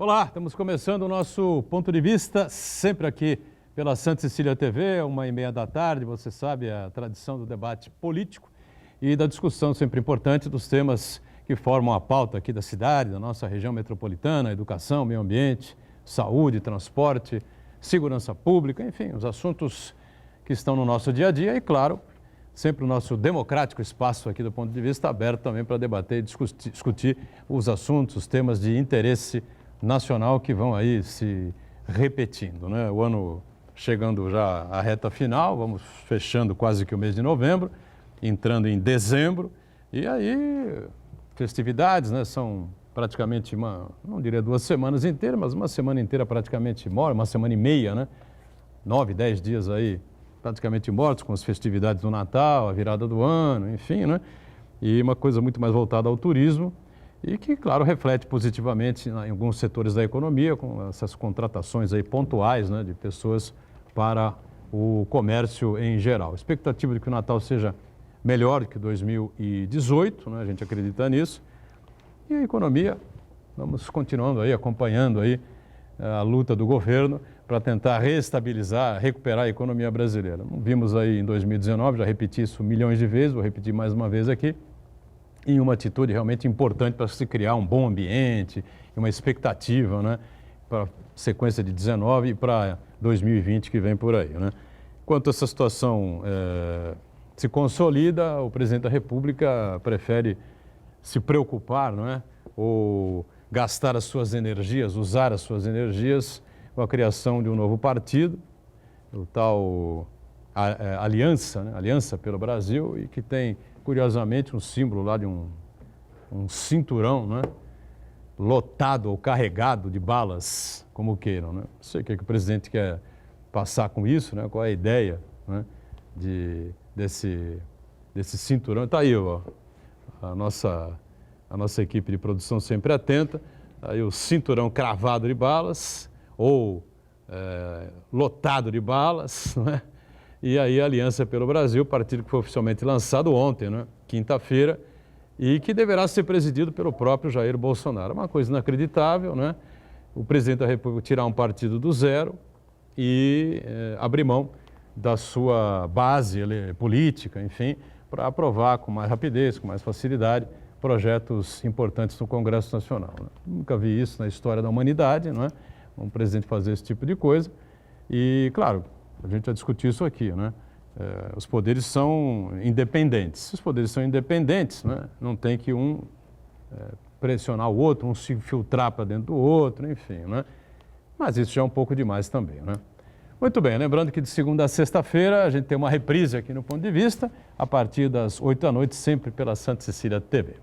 Olá, estamos começando o nosso ponto de vista, sempre aqui pela Santa Cecília TV, 1h30 da tarde, você sabe, a tradição do debate político e da discussão sempre importante dos temas que formam a pauta aqui da cidade, da nossa região metropolitana, educação, meio ambiente, saúde, transporte, segurança pública, enfim, os assuntos que estão no nosso dia a dia e, claro, sempre o nosso democrático espaço aqui do ponto de vista aberto também para debater e discutir os assuntos, os temas de interesse nacional que vão aí se repetindo, né? O ano chegando já à reta final, vamos fechando quase que o mês de novembro, entrando em dezembro, e aí festividades, né? São praticamente não diria 2 semanas inteiras, mas uma semana inteira praticamente morta, uma semana e meia, né? 9, 10 dias aí praticamente mortos com as festividades do Natal, a virada do ano, enfim, né? E uma coisa muito mais voltada ao turismo, e que, claro, reflete positivamente em alguns setores da economia, com essas contratações aí pontuais, né, de pessoas para o comércio em geral. A expectativa de que o Natal seja melhor que 2018, né, a gente acredita nisso. E a economia, vamos continuando aí, acompanhando aí a luta do governo para tentar reestabilizar, recuperar a economia brasileira. Vimos aí em 2019, já repeti isso milhões de vezes, vou repetir mais uma vez aqui, em uma atitude realmente importante para se criar um bom ambiente, uma expectativa, né, para a sequência de 19 e para 2020 que vem por aí, né. Enquanto essa situação se consolida, o presidente da República prefere se preocupar, não é, ou gastar as suas energias, usar as suas energias com a criação de um novo partido, o tal Aliança, né, Aliança pelo Brasil, e que tem curiosamente um símbolo lá de um cinturão, né, lotado ou carregado de balas, como queiram, né? Não sei o que o presidente quer passar com isso, né? Qual é a ideia, né, desse cinturão. Está aí, ó, a nossa equipe de produção sempre atenta, aí o cinturão cravado de balas ou lotado de balas, né? E aí a Aliança pelo Brasil, partido que foi oficialmente lançado ontem, né, quinta-feira, e que deverá ser presidido pelo próprio Jair Bolsonaro. Uma coisa inacreditável, né? O presidente da República tirar um partido do zero e abrir mão da sua base política, enfim, para aprovar com mais rapidez, com mais facilidade, projetos importantes no Congresso Nacional, né? Nunca vi isso na história da humanidade, não é? Um presidente fazer esse tipo de coisa e, claro, a gente já discutiu isso aqui, né? Os poderes são independentes. Se os poderes são independentes, né, não tem que um pressionar o outro, um se filtrar para dentro do outro, enfim, né? Mas isso já é um pouco demais também, né? Muito bem, lembrando que de segunda a sexta-feira a gente tem uma reprise aqui no Ponto de Vista, a partir das 8 da noite, sempre pela Santa Cecília TV.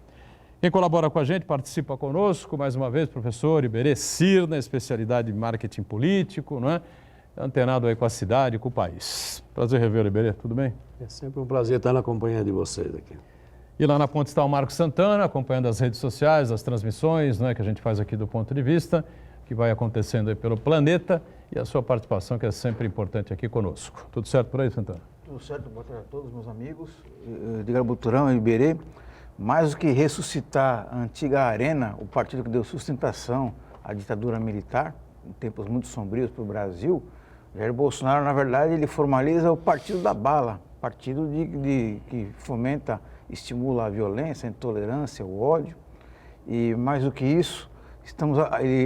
Quem colabora com a gente, participa conosco, mais uma vez, professor Iberê Cirne, especialidade em marketing político, não é? Antenado aí com a cidade e com o país. Prazer revê-lo, Iberê, tudo bem? É sempre um prazer estar na companhia de vocês aqui. E lá na ponta está o Marcos Santana, acompanhando as redes sociais, as transmissões, né, que a gente faz aqui do Ponto de Vista, que vai acontecendo aí pelo planeta, e a sua participação, que é sempre importante aqui conosco. Tudo certo por aí, Santana? Tudo certo, boa tarde a todos, meus amigos. De Grabuturão e Iberê, mais do que ressuscitar a antiga Arena, o partido que deu sustentação à ditadura militar, em tempos muito sombrios para o Brasil, Jair Bolsonaro, na verdade, ele formaliza o partido da bala, partido que fomenta, estimula a violência, a intolerância, o ódio. E mais do que isso,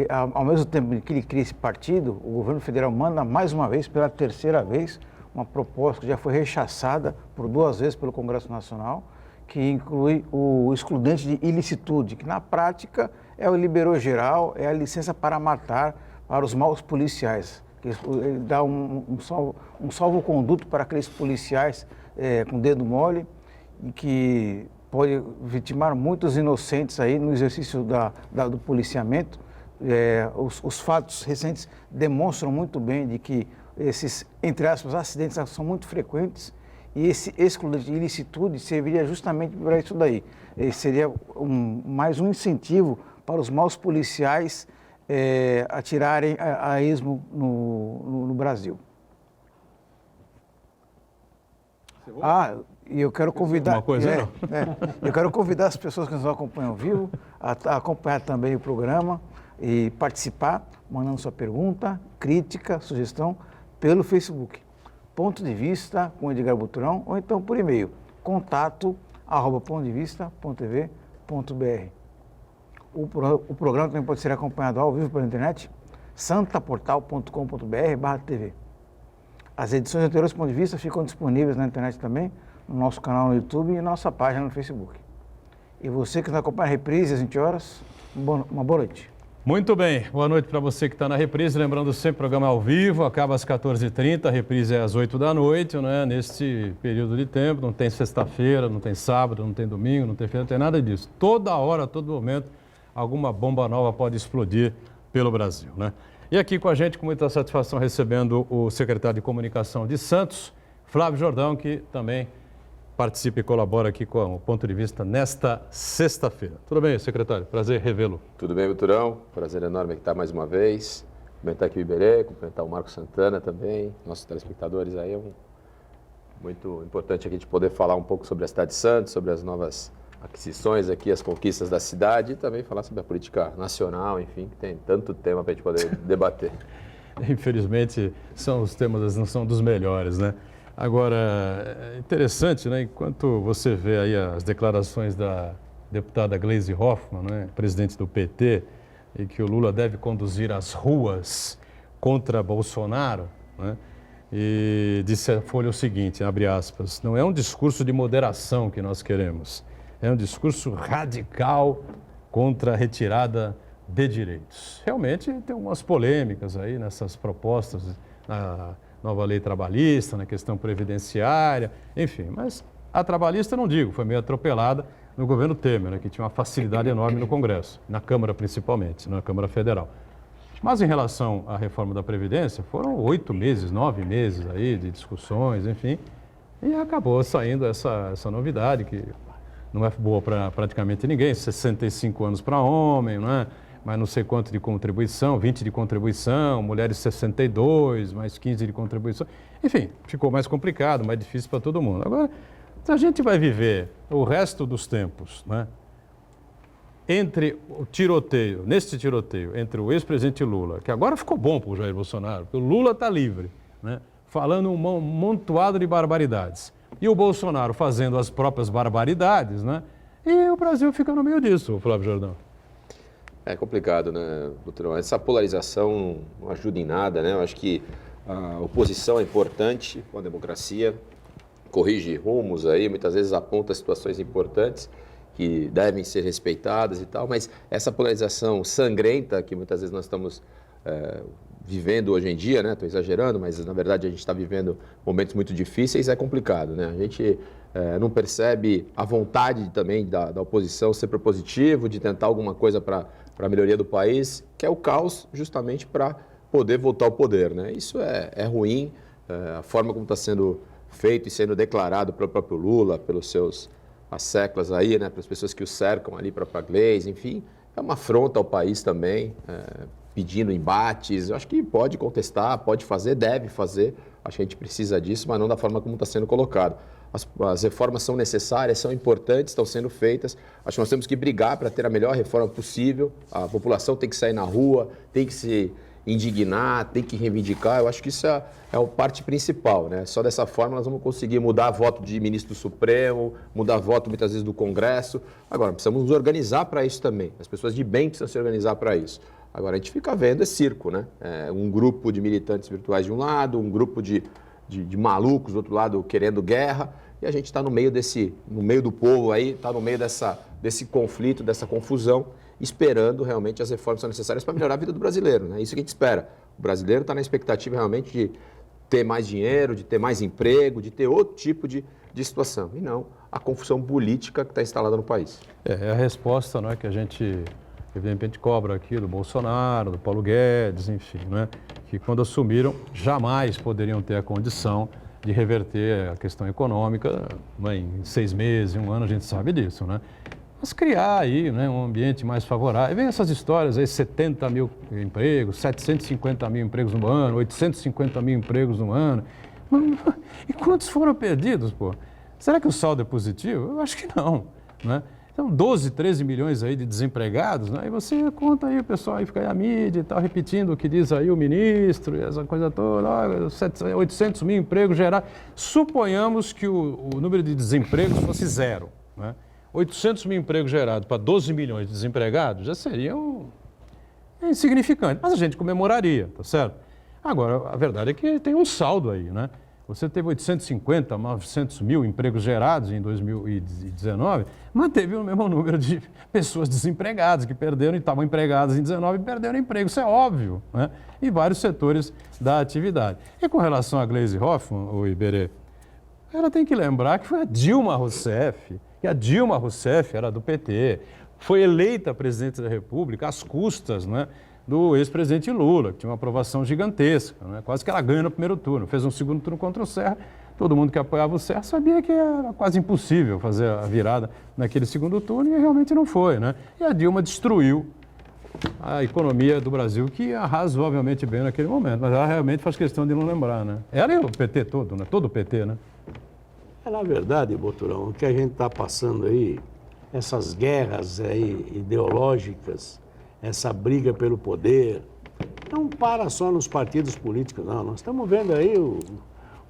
ao mesmo tempo que ele cria esse partido, o governo federal manda mais uma vez, pela terceira vez, uma proposta que já foi rechaçada por 2 vezes pelo Congresso Nacional, que inclui o excludente de ilicitude, que na prática é o liberou geral, é a licença para matar para os maus policiais. Ele dá um salvo-conduto para aqueles policiais com dedo mole e que pode vitimar muitos inocentes aí no exercício do policiamento. Os fatos recentes demonstram muito bem de que esses, entre aspas, acidentes são muito frequentes e esse excludente de ilicitude serviria justamente para isso daí. Seria mais um incentivo para os maus policiais atirarem a esmo no Brasil. E eu quero convidar... Uma coisa, eu quero convidar as pessoas que nos acompanham ao vivo a acompanhar também o programa e participar mandando sua pergunta, crítica, sugestão pelo Facebook. Ponto de Vista com Edgar Butrão ou então por e-mail contato@pontodevista.tv.br. O programa também pode ser acompanhado ao vivo pela internet, santaportal.com.br/tv. As edições anteriores do Ponto de Vista ficam disponíveis na internet também, no nosso canal no YouTube e na nossa página no Facebook. E você que nos acompanha a reprise às 20 horas, uma boa noite. Muito bem, boa noite para você que está na reprise. Lembrando sempre, o programa é ao vivo, acaba às 14h30, a reprise é às 8 da noite, né? Neste período de tempo, não tem sexta-feira, não tem sábado, não tem domingo, não tem feira, não tem nada disso. Toda hora, todo momento, alguma bomba nova pode explodir pelo Brasil, né? E aqui com a gente, com muita satisfação, recebendo o secretário de Comunicação de Santos, Flávio Jordão, que também participa e colabora aqui com o Ponto de Vista nesta sexta-feira. Tudo bem, secretário? Prazer revê-lo. Tudo bem, Butrão? Prazer enorme aqui estar mais uma vez. Cumprimentar aqui o Iberê, cumprimentar o Marco Santana também, nossos telespectadores aí. É muito importante aqui de poder falar um pouco sobre a cidade de Santos, sobre as novas aquisições aqui, as conquistas da cidade e também falar sobre a política nacional, enfim, que tem tanto tema para a gente poder debater. Infelizmente, os temas não são dos melhores, né? Agora, é interessante, né? Enquanto você vê aí as declarações da deputada Gleisi Hoffmann, né? Presidente do PT, e que o Lula deve conduzir as ruas contra Bolsonaro, né? E disse a Folha o seguinte, abre aspas, não é um discurso de moderação que nós queremos, é um discurso radical contra a retirada de direitos. Realmente tem umas polêmicas aí nessas propostas, na nova lei trabalhista, na questão previdenciária, enfim. Mas a trabalhista, não digo, foi meio atropelada no governo Temer, né, que tinha uma facilidade enorme no Congresso, na Câmara principalmente, na Câmara Federal. Mas em relação à reforma da Previdência, foram 8 meses, 9 meses aí de discussões, enfim, e acabou saindo essa novidade que não é boa para praticamente ninguém, 65 anos para homem, né? Mas não sei quanto de contribuição, 20 de contribuição, mulheres 62, mais 15 de contribuição. Enfim, ficou mais complicado, mais difícil para todo mundo. Agora, se a gente vai viver o resto dos tempos, né? Entre o tiroteio, neste tiroteio, entre o ex-presidente Lula, que agora ficou bom para o Jair Bolsonaro, porque o Lula está livre, né? Falando um montoado de barbaridades, e o Bolsonaro fazendo as próprias barbaridades, né? E o Brasil fica no meio disso, Flávio Jordão. É complicado, né, Butrão? Essa polarização não ajuda em nada, né? Eu acho que a oposição é importante para a democracia, corrige rumos aí, muitas vezes aponta situações importantes que devem ser respeitadas e tal, mas essa polarização sangrenta que muitas vezes nós estamos vivendo hoje em dia, né? Estou exagerando, mas na verdade a gente está vivendo momentos muito difíceis, é complicado, né? A gente não percebe a vontade também da oposição ser propositivo, de tentar alguma coisa para a melhoria do país, que é o caos justamente para poder voltar ao poder, né? Isso é ruim, a forma como está sendo feito e sendo declarado pelo próprio Lula, pelos seus asseclas aí, né? Pelas pessoas que o cercam ali, para a Gleisi, enfim, é uma afronta ao país também, pedindo embates. Eu acho que pode contestar, pode fazer, deve fazer, acho que a gente precisa disso, mas não da forma como está sendo colocado. As reformas são necessárias, são importantes, estão sendo feitas. Acho que nós temos que brigar para ter a melhor reforma possível. A população tem que sair na rua, tem que se indignar, tem que reivindicar. Eu acho que isso é a parte principal, né? Só dessa forma nós vamos conseguir mudar voto de ministro do Supremo, mudar voto muitas vezes do Congresso. Agora, precisamos nos organizar para isso também. As pessoas de bem precisam se organizar para isso. Agora, a gente fica vendo esse circo, né? Um grupo de militantes virtuais de um lado, um grupo de malucos do outro lado querendo guerra, e a gente está no meio do povo aí, está no meio desse conflito, dessa confusão, esperando realmente as reformas que são necessárias para melhorar a vida do brasileiro, né? Isso que a gente espera. O brasileiro está na expectativa realmente de ter mais dinheiro, de ter mais emprego, de ter outro tipo de situação, e não a confusão política que está instalada no país. É a resposta, não é, que a gente evidentemente cobra aqui do Bolsonaro, do Paulo Guedes, enfim, né? Que quando assumiram jamais poderiam ter a condição de reverter a questão econômica, né? Em 6 meses, em 1 ano, a gente sabe disso, né? Mas criar aí, né, um ambiente mais favorável. E vem essas histórias aí, 70 mil empregos, 750 mil empregos no ano, 850 mil empregos no ano. E quantos foram perdidos, pô? Será que o saldo é positivo? Eu acho que não, né? Então, 12, 13 milhões aí de desempregados, né? E você conta aí, o pessoal aí fica aí a mídia e tal, repetindo o que diz aí o ministro, e essa coisa toda, 800 mil empregos gerados. Suponhamos que o número de desempregos fosse zero, né? 800 mil empregos gerados para 12 milhões de desempregados já seriam insignificante, mas a gente comemoraria, tá certo? Agora, a verdade é que tem um saldo aí, né? Você teve 850, 900 mil empregos gerados em 2019, manteve o mesmo número de pessoas desempregadas que perderam e estavam empregadas em 19 e perderam emprego, isso é óbvio, né? Em vários setores da atividade. E com relação a Gleisi Hoffmann, o Iberê, ela tem que lembrar que foi a Dilma Rousseff, que a Dilma Rousseff era do PT, foi eleita presidente da República às custas, né, do ex-presidente Lula, que tinha uma aprovação gigantesca, né, quase que ela ganha no primeiro turno. Fez um segundo turno contra o Serra, todo mundo que apoiava o Serra sabia que era quase impossível fazer a virada naquele segundo turno e realmente não foi, né? E a Dilma destruiu a economia do Brasil, que ia razoavelmente bem naquele momento, mas ela realmente faz questão de não lembrar, né? Ela e o PT todo, né? Todo o PT, né? Na verdade, Boturão, o que a gente está passando aí, essas guerras aí ideológicas, essa briga pelo poder, não para só nos partidos políticos, não. Nós estamos vendo aí o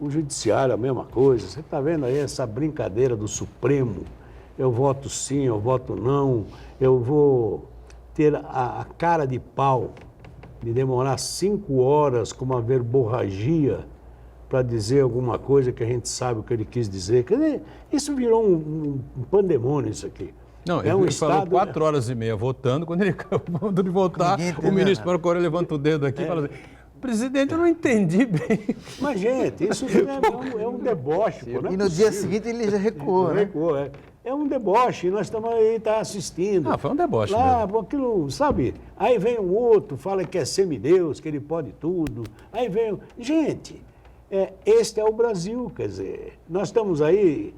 judiciário, a mesma coisa. Você está vendo aí essa brincadeira do Supremo. Eu voto sim, eu voto não. Eu vou ter a cara de pau de demorar 5 horas com uma verborragia para dizer alguma coisa que a gente sabe o que ele quis dizer. Quer dizer, isso virou um pandemônio, isso aqui. Não, ele falou 4 horas e meia votando, quando ele acabou de votar, o ministro Procura levanta o dedo aqui e fala assim, presidente, eu não entendi bem. Mas, gente, isso é um deboche. Pô, e no dia seguinte ele já recuou, né? Recuou, é. É um deboche, nós estamos aí assistindo. Ah, foi um deboche lá, mesmo. Aquilo, sabe? Aí vem um outro, fala que é semideus, que ele pode tudo. Aí vem... Gente, este é o Brasil, quer dizer, nós estamos aí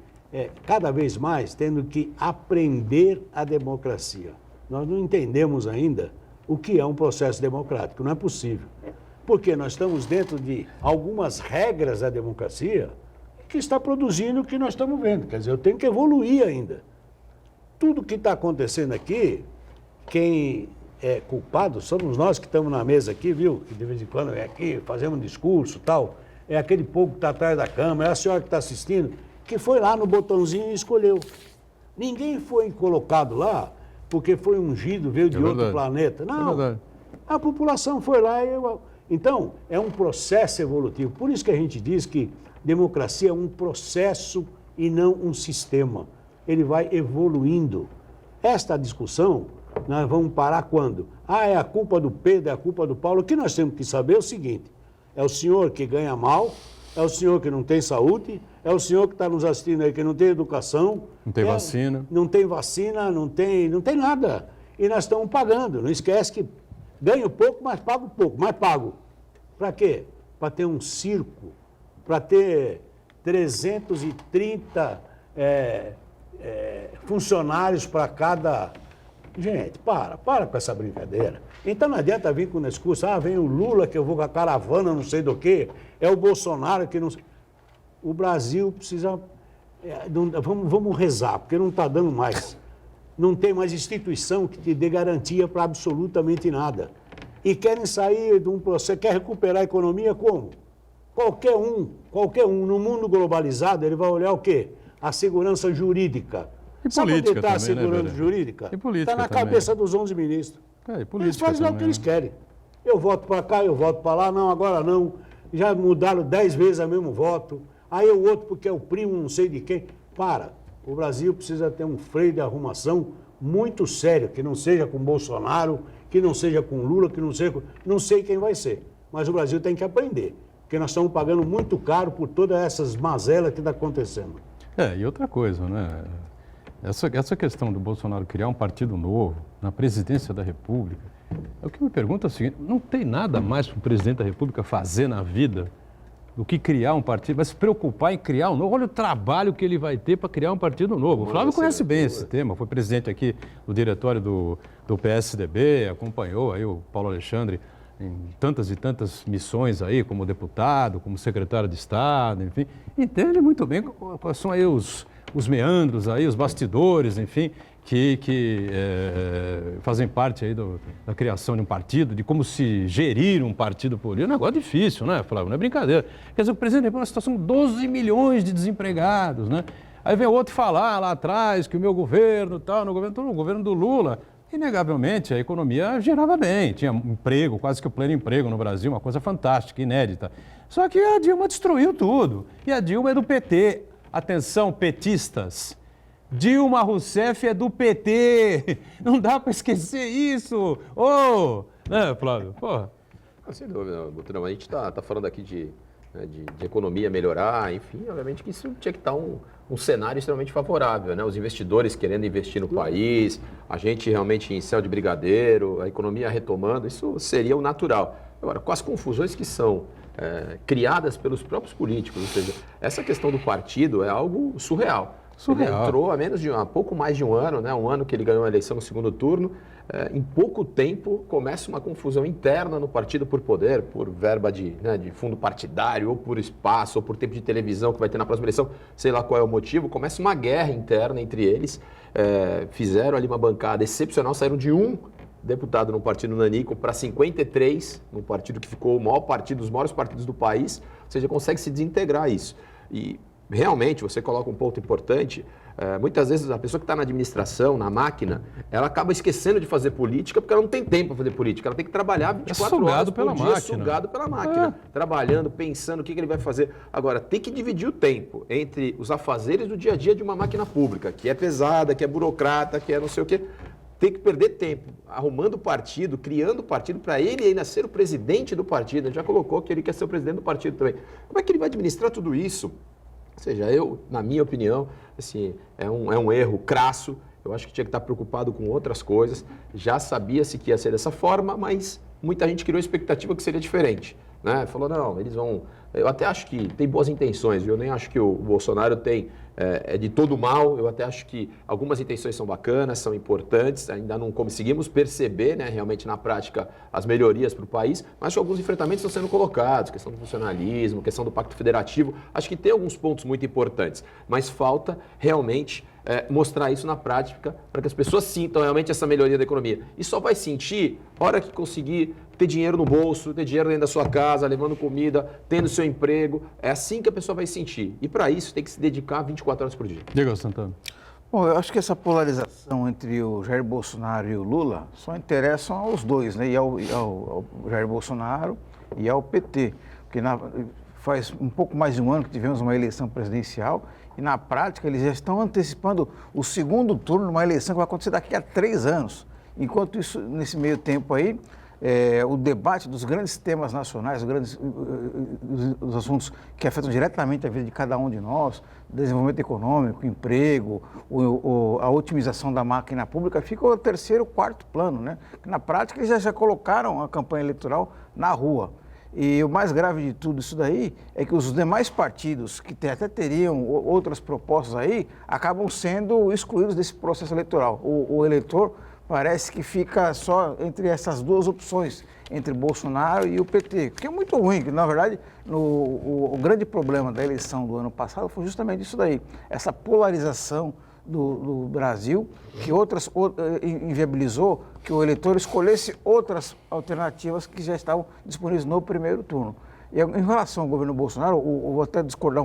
cada vez mais tendo que aprender a democracia. Nós não entendemos ainda o que é um processo democrático, não é possível. Porque nós estamos dentro de algumas regras da democracia que está produzindo o que nós estamos vendo. Quer dizer, eu tenho que evoluir ainda. Tudo que está acontecendo aqui, quem é culpado somos nós que estamos na mesa aqui, viu? Que de vez em quando vem aqui, fazemos um discurso e tal. É aquele povo que está atrás da câmera, é a senhora que está assistindo, que foi lá no botãozinho e escolheu. Ninguém foi colocado lá porque foi ungido, veio de outro planeta. Não, a população foi lá e... Então, é um processo evolutivo. Por isso que a gente diz que democracia é um processo e não um sistema. Ele vai evoluindo. Esta discussão, nós vamos parar quando? É a culpa do Pedro, é a culpa do Paulo. O que nós temos que saber é o seguinte, é o senhor que ganha mal, é o senhor que não tem saúde, é o senhor que está nos assistindo aí que não tem educação. Não tem vacina. Não tem vacina, não tem nada. E nós estamos pagando. Não esquece que ganho pouco, mas pago pouco. Mas pago. Para quê? Para ter um circo, para ter 330 funcionários para cada... Gente, para com essa brincadeira. Então não adianta vir com o discurso, vem o Lula que eu vou com a caravana, não sei do quê, é o Bolsonaro que não... O Brasil precisa... vamos rezar, porque não está dando mais. Não tem mais instituição que te dê garantia para absolutamente nada. E querem sair de um processo, quer recuperar a economia como? Qualquer um, no mundo globalizado, ele vai olhar o quê? A segurança jurídica. E sabe política onde está a também, segurança né, jurídica? E política está na também. cabeça dos 11 ministros. Eles fazem lá o que eles querem. Eu voto para cá, eu voto para lá, não, agora não. Já mudaram 10 vezes o mesmo voto. Aí o outro porque é o primo, não sei de quem. O Brasil precisa ter um freio de arrumação muito sério, que não seja com Bolsonaro, que não seja com Lula, que não seja com... Não sei quem vai ser, mas o Brasil tem que aprender, porque nós estamos pagando muito caro por todas essas mazelas que está acontecendo. E outra coisa, né? Essa questão do Bolsonaro criar um partido novo na presidência da República, o que me pergunta é o seguinte, não tem nada mais para o presidente da República fazer na vida do que criar um partido, vai se preocupar em criar um novo. Olha o trabalho que ele vai ter para criar um partido novo. O Flávio conhece bem esse tema, foi presidente aqui do diretório do PSDB, acompanhou aí o Paulo Alexandre em tantas e tantas missões aí, como deputado, como secretário de Estado, enfim. Entende muito bem quais são aí os meandros aí, os bastidores, enfim, que fazem parte aí da criação de um partido, de como se gerir um partido político. É um negócio difícil, né, Flávio? Não é brincadeira. Quer dizer, o presidente tem uma situação de 12 milhões de desempregados, né? Aí vem outro falar lá atrás que o meu governo, tal, no governo do Lula, inegavelmente a economia gerava bem, tinha emprego, quase que o pleno emprego no Brasil, uma coisa fantástica, inédita. Só que a Dilma destruiu tudo. E a Dilma é do PT. Atenção, petistas. Dilma Rousseff é do PT. Não dá para esquecer isso. Né, Flávio? Porra. Sem dúvida, Butrão. A gente está falando aqui de economia melhorar, enfim, obviamente que isso tinha que estar um cenário extremamente favorável, né? Os investidores querendo investir no país, a gente realmente em céu de brigadeiro, a economia retomando, isso seria o natural. Agora, com as confusões que são criadas pelos próprios políticos, ou seja, essa questão do partido é algo surreal. Ele entrou há pouco mais de um ano, né? Um ano que ele ganhou a eleição no segundo turno. Em pouco tempo começa uma confusão interna no partido por poder, por verba de fundo partidário, ou por espaço, ou por tempo de televisão que vai ter na próxima eleição, sei lá qual é o motivo. Começa uma guerra interna entre eles. Fizeram ali uma bancada excepcional, saíram de um deputado no partido Nanico para 53, no partido que ficou o maior partido, dos maiores partidos do país. Ou seja, consegue se desintegrar isso. E realmente, você coloca um ponto importante, muitas vezes a pessoa que está na administração, na máquina, ela acaba esquecendo de fazer política porque ela não tem tempo para fazer política, ela tem que trabalhar 24 horas por dia, sugado pela máquina, trabalhando, pensando o que ele vai fazer. Agora, tem que dividir o tempo entre os afazeres do dia a dia de uma máquina pública, que é pesada, que é burocrata, que é não sei o quê. Tem que perder tempo arrumando o partido, criando o partido, para ele ainda ser o presidente do partido. Ele já colocou que ele quer ser o presidente do partido também. Como é que ele vai administrar tudo isso? Ou seja, na minha opinião, assim, é um erro crasso. Eu acho que tinha que estar preocupado com outras coisas. Já sabia-se que ia ser dessa forma, mas muita gente criou a expectativa que seria diferente, né? Falou, não, eles vão... Eu até acho que tem boas intenções, eu nem acho que o Bolsonaro tem de todo mal. Eu até acho que algumas intenções são bacanas, são importantes, ainda não conseguimos perceber, né, realmente na prática as melhorias para o país, mas acho que alguns enfrentamentos estão sendo colocados, questão do funcionalismo, questão do pacto federativo, acho que tem alguns pontos muito importantes, mas falta realmente mostrar isso na prática para que as pessoas sintam realmente essa melhoria da economia. E só vai sentir a hora que conseguir ter dinheiro no bolso, ter dinheiro dentro da sua casa, levando comida, tendo seu emprego. É assim que a pessoa vai sentir. E para isso tem que se dedicar 24 horas por dia. Diga, Santana. Bom, eu acho que essa polarização entre o Jair Bolsonaro e o Lula só interessam aos dois, né? E ao Jair Bolsonaro e ao PT. Porque faz um pouco mais de um ano que tivemos uma eleição presidencial e, na prática, eles já estão antecipando o segundo turno de uma eleição que vai acontecer daqui a 3 anos. Enquanto isso, nesse meio tempo aí, o debate dos grandes temas nacionais, os assuntos que afetam diretamente a vida de cada um de nós, desenvolvimento econômico, emprego, a otimização da máquina pública, fica o terceiro, quarto plano, né? Na prática, eles já colocaram a campanha eleitoral na rua. E o mais grave de tudo isso daí é que os demais partidos, que até teriam outras propostas aí, acabam sendo excluídos desse processo eleitoral. O eleitor parece que fica só entre essas duas opções, entre Bolsonaro e o PT, que é muito ruim, que na verdade o grande problema da eleição do ano passado foi justamente isso daí, essa polarização do Brasil, que inviabilizou que o eleitor escolhesse outras alternativas que já estavam disponíveis no primeiro turno. E em relação ao governo Bolsonaro, eu vou até discordar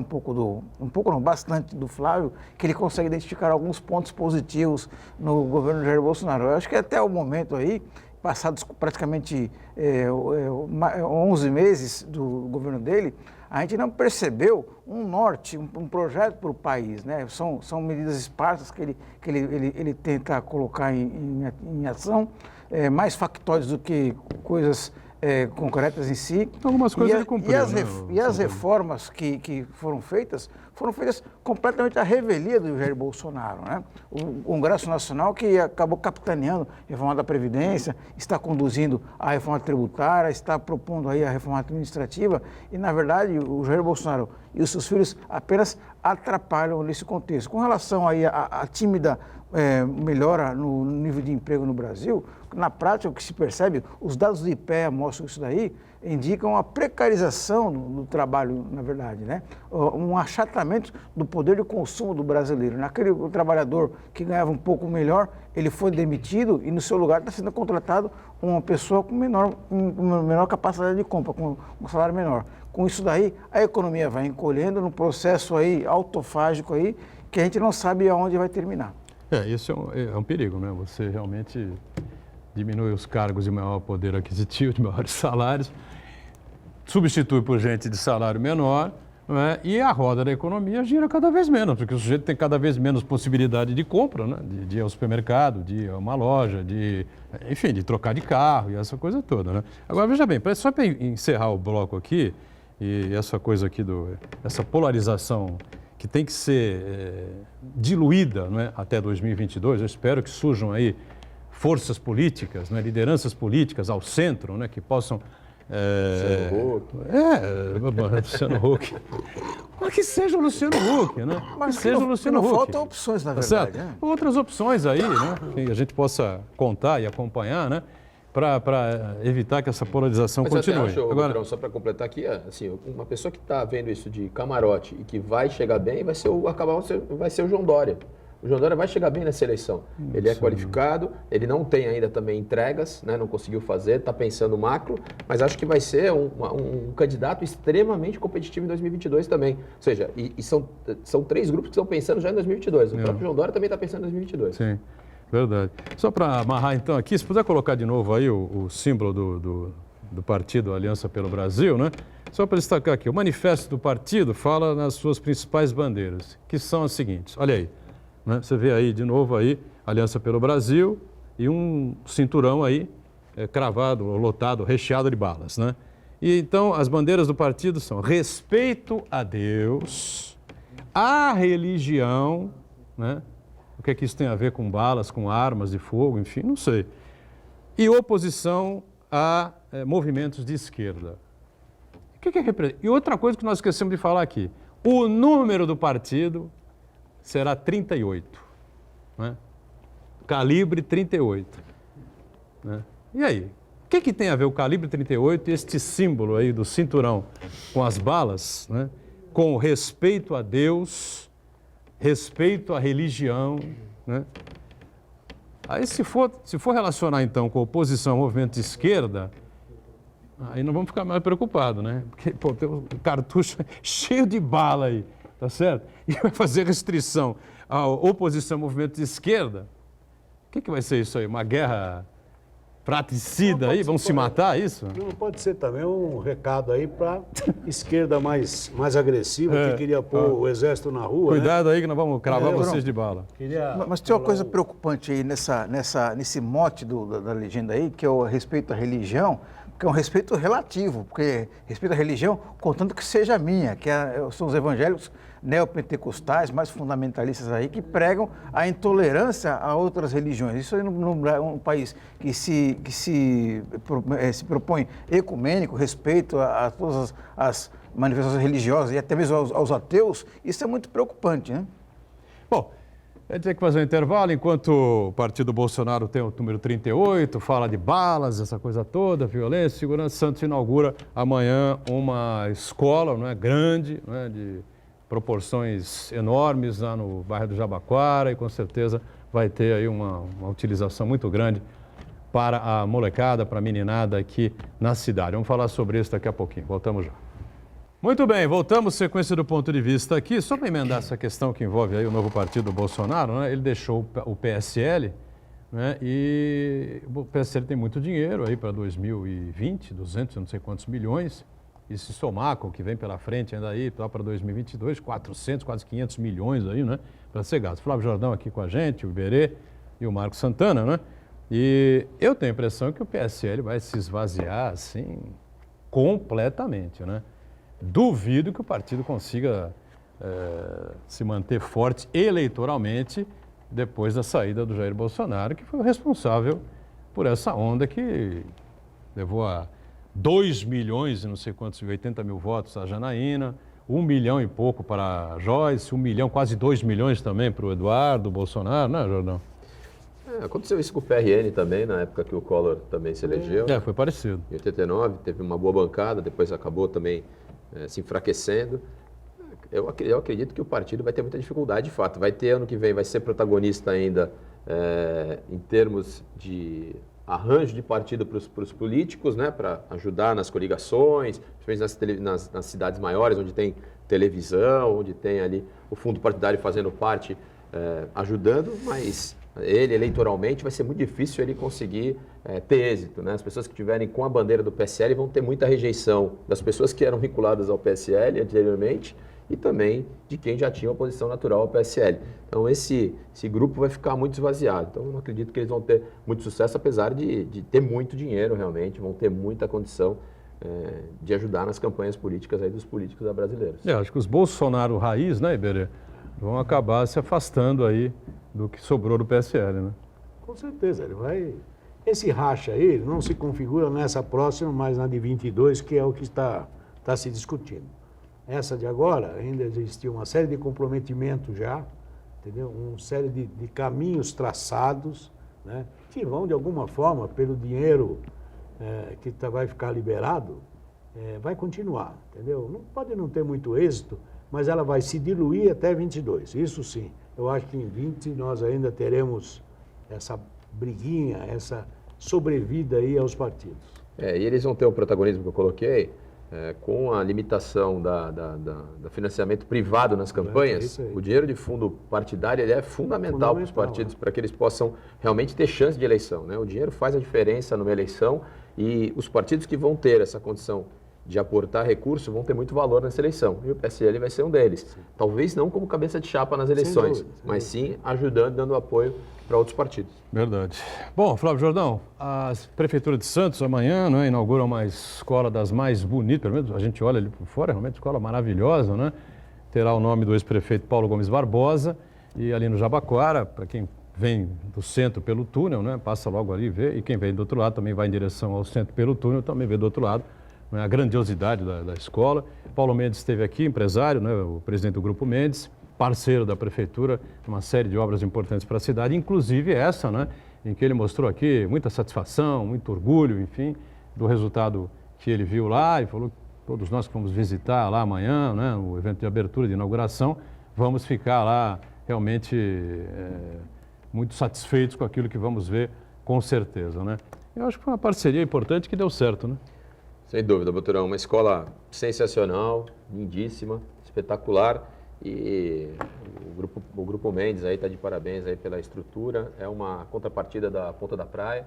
bastante do Flávio, que ele consegue identificar alguns pontos positivos no governo Jair Bolsonaro. Eu acho que até o momento aí, passados praticamente 11 meses do governo dele, a gente não percebeu um norte, um projeto para o país, né? São medidas esparsas que ele tenta colocar em ação, mais factóides do que coisas concretas em si. Algumas coisas ele cumpriu. E as reformas que foram feitas completamente à revelia do Jair Bolsonaro, né? O Congresso Nacional, que acabou capitaneando a reforma da Previdência, está conduzindo a reforma tributária, está propondo aí a reforma administrativa e, na verdade, o Jair Bolsonaro e os seus filhos apenas atrapalham nesse contexto. Com relação aí à tímida melhora no nível de emprego no Brasil, na prática o que se percebe, os dados do IPEA mostram isso daí, indicam a precarização do trabalho, na verdade, né? Um achatamento questionamento do poder de consumo do brasileiro. Naquele trabalhador que ganhava um pouco melhor, ele foi demitido e no seu lugar está sendo contratado uma pessoa com menor capacidade de compra, com um salário menor. Com isso daí, a economia vai encolhendo num processo aí autofágico aí, que a gente não sabe aonde vai terminar. Isso é um perigo, né? Você realmente diminui os cargos de maior poder aquisitivo, de maiores salários, substitui por gente de salário menor, não é? E a roda da economia gira cada vez menos, porque o sujeito tem cada vez menos possibilidade de compra, né? De ir ao supermercado, de ir a uma loja, enfim, de trocar de carro e essa coisa toda, né? Agora, veja bem, só para encerrar o bloco aqui, e essa coisa aqui, essa polarização que tem que ser diluída, não é? Até 2022, eu espero que surjam aí forças políticas, né? Lideranças políticas ao centro, né? Que possam... Luciano Huck. Mas que seja o Luciano Huck, né? Mas que seja o Luciano Huck. Faltam opções, na verdade. Certo? Outras opções aí, né? Que a gente possa contar e acompanhar, né? Para evitar que essa polarização continue. Mas acho, agora, só para completar aqui, assim, uma pessoa que está vendo isso de camarote e que vai chegar bem vai ser o João Dória. O João Dória vai chegar bem nessa eleição. Ele é qualificado, ele não tem ainda também entregas, né, não conseguiu fazer, está pensando macro, mas acho que vai ser um candidato extremamente competitivo em 2022 também. Ou seja, são 3 grupos que estão pensando já em 2022. O próprio João Dória também está pensando em 2022. Sim, verdade. Só para amarrar então aqui, se puder colocar de novo aí o símbolo do partido Aliança pelo Brasil, né? Só para destacar aqui, o manifesto do partido fala nas suas principais bandeiras, que são as seguintes, olha aí. Você vê aí de novo aí Aliança pelo Brasil e um cinturão aí cravado, lotado, recheado de balas, né? E então as bandeiras do partido são respeito a Deus, a religião, né? O que é que isso tem a ver com balas, com armas de fogo, enfim, não sei. E oposição a movimentos de esquerda. O que é representa? E outra coisa que nós esquecemos de falar aqui, o número do partido será 38, né? Calibre 38. Né? E aí? O que tem a ver o calibre 38 e este símbolo aí do cinturão com as balas, né? Com respeito a Deus, respeito à religião, né? Aí se for relacionar então com oposição ao movimento de esquerda, aí nós vamos ficar mais preocupados, né? Porque pô, tem um cartucho cheio de bala aí. Tá certo? E vai fazer restrição à oposição ao movimento de esquerda. O que vai ser isso aí? Uma guerra fratricida aí? Vão se matar, isso? Não, pode ser também um recado aí para esquerda mais agressiva, que queria pôr o exército na rua. Cuidado, né? Aí que nós vamos cravar vocês de bala. Mas tem uma coisa preocupante aí nesse mote da legenda aí, que é o respeito à religião, que é um respeito relativo, porque respeito à religião, contanto que seja minha, são os evangélicos neopentecostais, mais fundamentalistas aí, que pregam a intolerância a outras religiões. Isso aí num país que se propõe ecumênico, respeito a todas as manifestações religiosas e até mesmo aos ateus, isso é muito preocupante, né? Bom, a gente tem que fazer um intervalo, enquanto o partido Bolsonaro tem o número 38, fala de balas, essa coisa toda, violência, segurança. Santos inaugura amanhã uma escola, não é, grande, não é, de proporções enormes lá no bairro do Jabaquara e com certeza vai ter aí uma utilização muito grande para a molecada, para a meninada aqui na cidade. Vamos falar sobre isso daqui a pouquinho. Voltamos já. Muito bem, voltamos, sequência do ponto de vista aqui. Só para emendar essa questão que envolve aí o novo partido Bolsonaro, né? Ele deixou o PSL, né? E o PSL tem muito dinheiro aí para 2020, 200, não sei quantos milhões. E se somar com o que vem pela frente ainda aí, para 2022, 400, quase 500 milhões aí, né? Para ser gasto. Flávio Jordão aqui com a gente, o Iberê e o Marcos Santana, né? E eu tenho a impressão que o PSL vai se esvaziar, assim, completamente, né? Duvido que o partido consiga se manter forte eleitoralmente depois da saída do Jair Bolsonaro, que foi o responsável por essa onda que levou a 2 milhões e não sei quantos, 80 mil votos a Janaína, 1 milhão e pouco para a Joyce, 1 milhão, quase 2 milhões também para o Eduardo Bolsonaro, né, Jordão? Aconteceu isso com o PRN também, na época que o Collor também se elegeu. Foi parecido. Em 89, teve uma boa bancada, depois acabou também se enfraquecendo. Eu acredito que o partido vai ter muita dificuldade, de fato. Vai ter ano que vem, vai ser protagonista ainda em termos de arranjo de partido para os políticos, né, para ajudar nas coligações, principalmente nas cidades maiores, onde tem televisão, onde tem ali o fundo partidário fazendo parte, ajudando, mas ele eleitoralmente vai ser muito difícil ele conseguir ter êxito, né? As pessoas que estiverem com a bandeira do PSL vão ter muita rejeição das pessoas que eram vinculadas ao PSL anteriormente e também de quem já tinha oposição natural ao PSL. Então esse grupo vai ficar muito esvaziado. Então eu não acredito que eles vão ter muito sucesso, apesar de ter muito dinheiro realmente, vão ter muita condição de ajudar nas campanhas políticas aí dos políticos brasileiros. Acho que os Bolsonaro raiz, né, Iberê, vão acabar se afastando aí do que sobrou do PSL, né? Com certeza, ele vai... Esse racha aí ele não se configura nessa próxima, mas na de 22, que é o que está se discutindo. Essa de agora, ainda existe uma série de comprometimentos já, entendeu? Uma série de caminhos traçados, né? Que vão, de alguma forma, pelo dinheiro que vai ficar liberado, vai continuar, entendeu? Não pode não ter muito êxito, mas ela vai se diluir até 22, isso sim. Eu acho que em 20 nós ainda teremos essa briguinha, essa sobrevida aí aos partidos. E eles vão ter o protagonismo que eu coloquei, com a limitação do financiamento privado nas campanhas. O dinheiro de fundo partidário ele é fundamental para os partidos, para que eles possam realmente ter chance de eleição, né? O dinheiro faz a diferença numa eleição e os partidos que vão ter essa condição de aportar recurso vão ter muito valor nessa eleição. E o PSL vai ser um deles. Sim. Talvez não como cabeça de chapa nas eleições, mas sim ajudando, dando apoio para outros partidos. Verdade. Bom, Flávio Jordão, a Prefeitura de Santos amanhã, né, inaugura uma escola das mais bonitas, pelo menos a gente olha ali por fora, realmente escola maravilhosa, né? Terá o nome do ex-prefeito Paulo Gomes Barbosa e ali no Jabaquara, para quem vem do centro pelo túnel, né, passa logo ali e vê, e quem vem do outro lado também vai em direção ao centro pelo túnel, também vê do outro lado. A grandiosidade da escola. Paulo Mendes esteve aqui, empresário, né, o presidente do Grupo Mendes, parceiro da Prefeitura, uma série de obras importantes para a cidade, inclusive essa, né, em que ele mostrou aqui muita satisfação, muito orgulho, enfim, do resultado que ele viu lá e falou que todos nós que vamos visitar lá amanhã, né, no evento de abertura, de inauguração, vamos ficar lá realmente muito satisfeitos com aquilo que vamos ver, com certeza, né. Eu acho que foi uma parceria importante que deu certo, né. Sem dúvida, Boturão. Uma escola sensacional, lindíssima, espetacular. E o Grupo Mendes aí está de parabéns aí pela estrutura. É uma contrapartida da Ponta da Praia.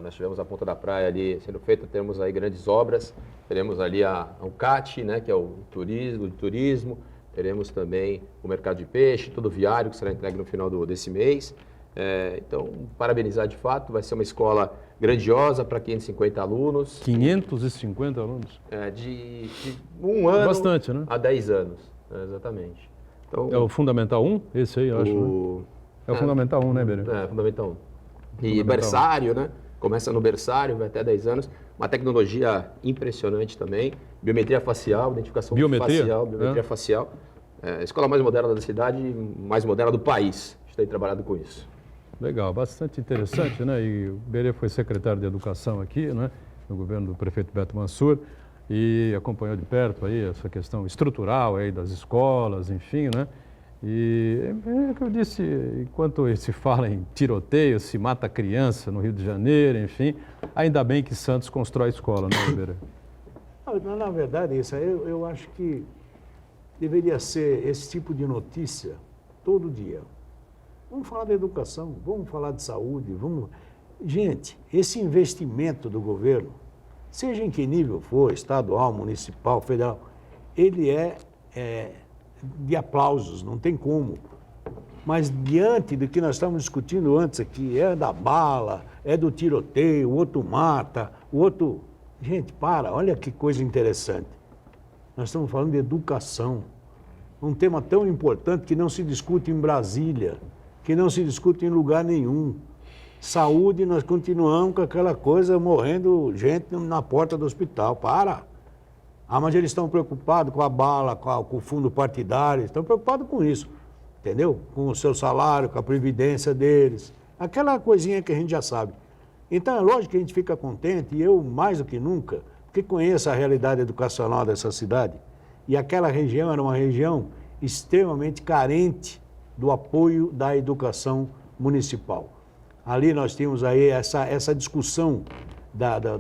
Nós tivemos a Ponta da Praia ali sendo feita, temos aí grandes obras. Teremos ali o CAT, né, que é o turismo. Teremos também o mercado de peixe, todo o viário que será entregue no final desse mês. Então, parabenizar de fato, vai ser uma escola grandiosa para 550 alunos. 550 alunos? De um ano bastante, né? A 10 anos, exatamente. Então, é o Fundamental 1? Esse aí, eu acho, né? É o Fundamental 1, né, Iberê? Fundamental 1. E berçário, né? Começa no berçário, vai até 10 anos. Uma tecnologia impressionante também. Biometria facial, identificação facial, biometria facial. A escola mais moderna da cidade, mais moderna do país. A gente tem trabalhado com isso. Legal, bastante interessante, né? E o Iberê foi secretário de Educação aqui, né? No governo do prefeito Beto Mansur e acompanhou de perto aí essa questão estrutural aí das escolas, enfim, né? E é o que eu disse, enquanto se fala em tiroteio, se mata criança no Rio de Janeiro, enfim, ainda bem que Santos constrói escola, né, Iberê? Na verdade, isso aí eu acho que deveria ser esse tipo de notícia todo dia. Vamos falar da educação, vamos falar de saúde, vamos... Gente, esse investimento do governo, seja em que nível for, estadual, municipal, federal, ele é de aplausos, não tem como. Mas diante do que nós estamos discutindo antes aqui, é da bala, é do tiroteio, o outro mata, o outro... Gente, olha que coisa interessante. Nós estamos falando de educação, um tema tão importante que não se discute em Brasília, que não se discute em lugar nenhum. Saúde, nós continuamos com aquela coisa, morrendo gente na porta do hospital. Mas eles estão preocupados com a bala, com o fundo partidário, estão preocupados com isso, entendeu? Com o seu salário, com a previdência deles, aquela coisinha que a gente já sabe. Então é lógico que a gente fica contente, e eu mais do que nunca, porque conheço a realidade educacional dessa cidade, E aquela região era uma região extremamente carente do apoio da educação municipal. Ali nós tínhamos aí essa discussão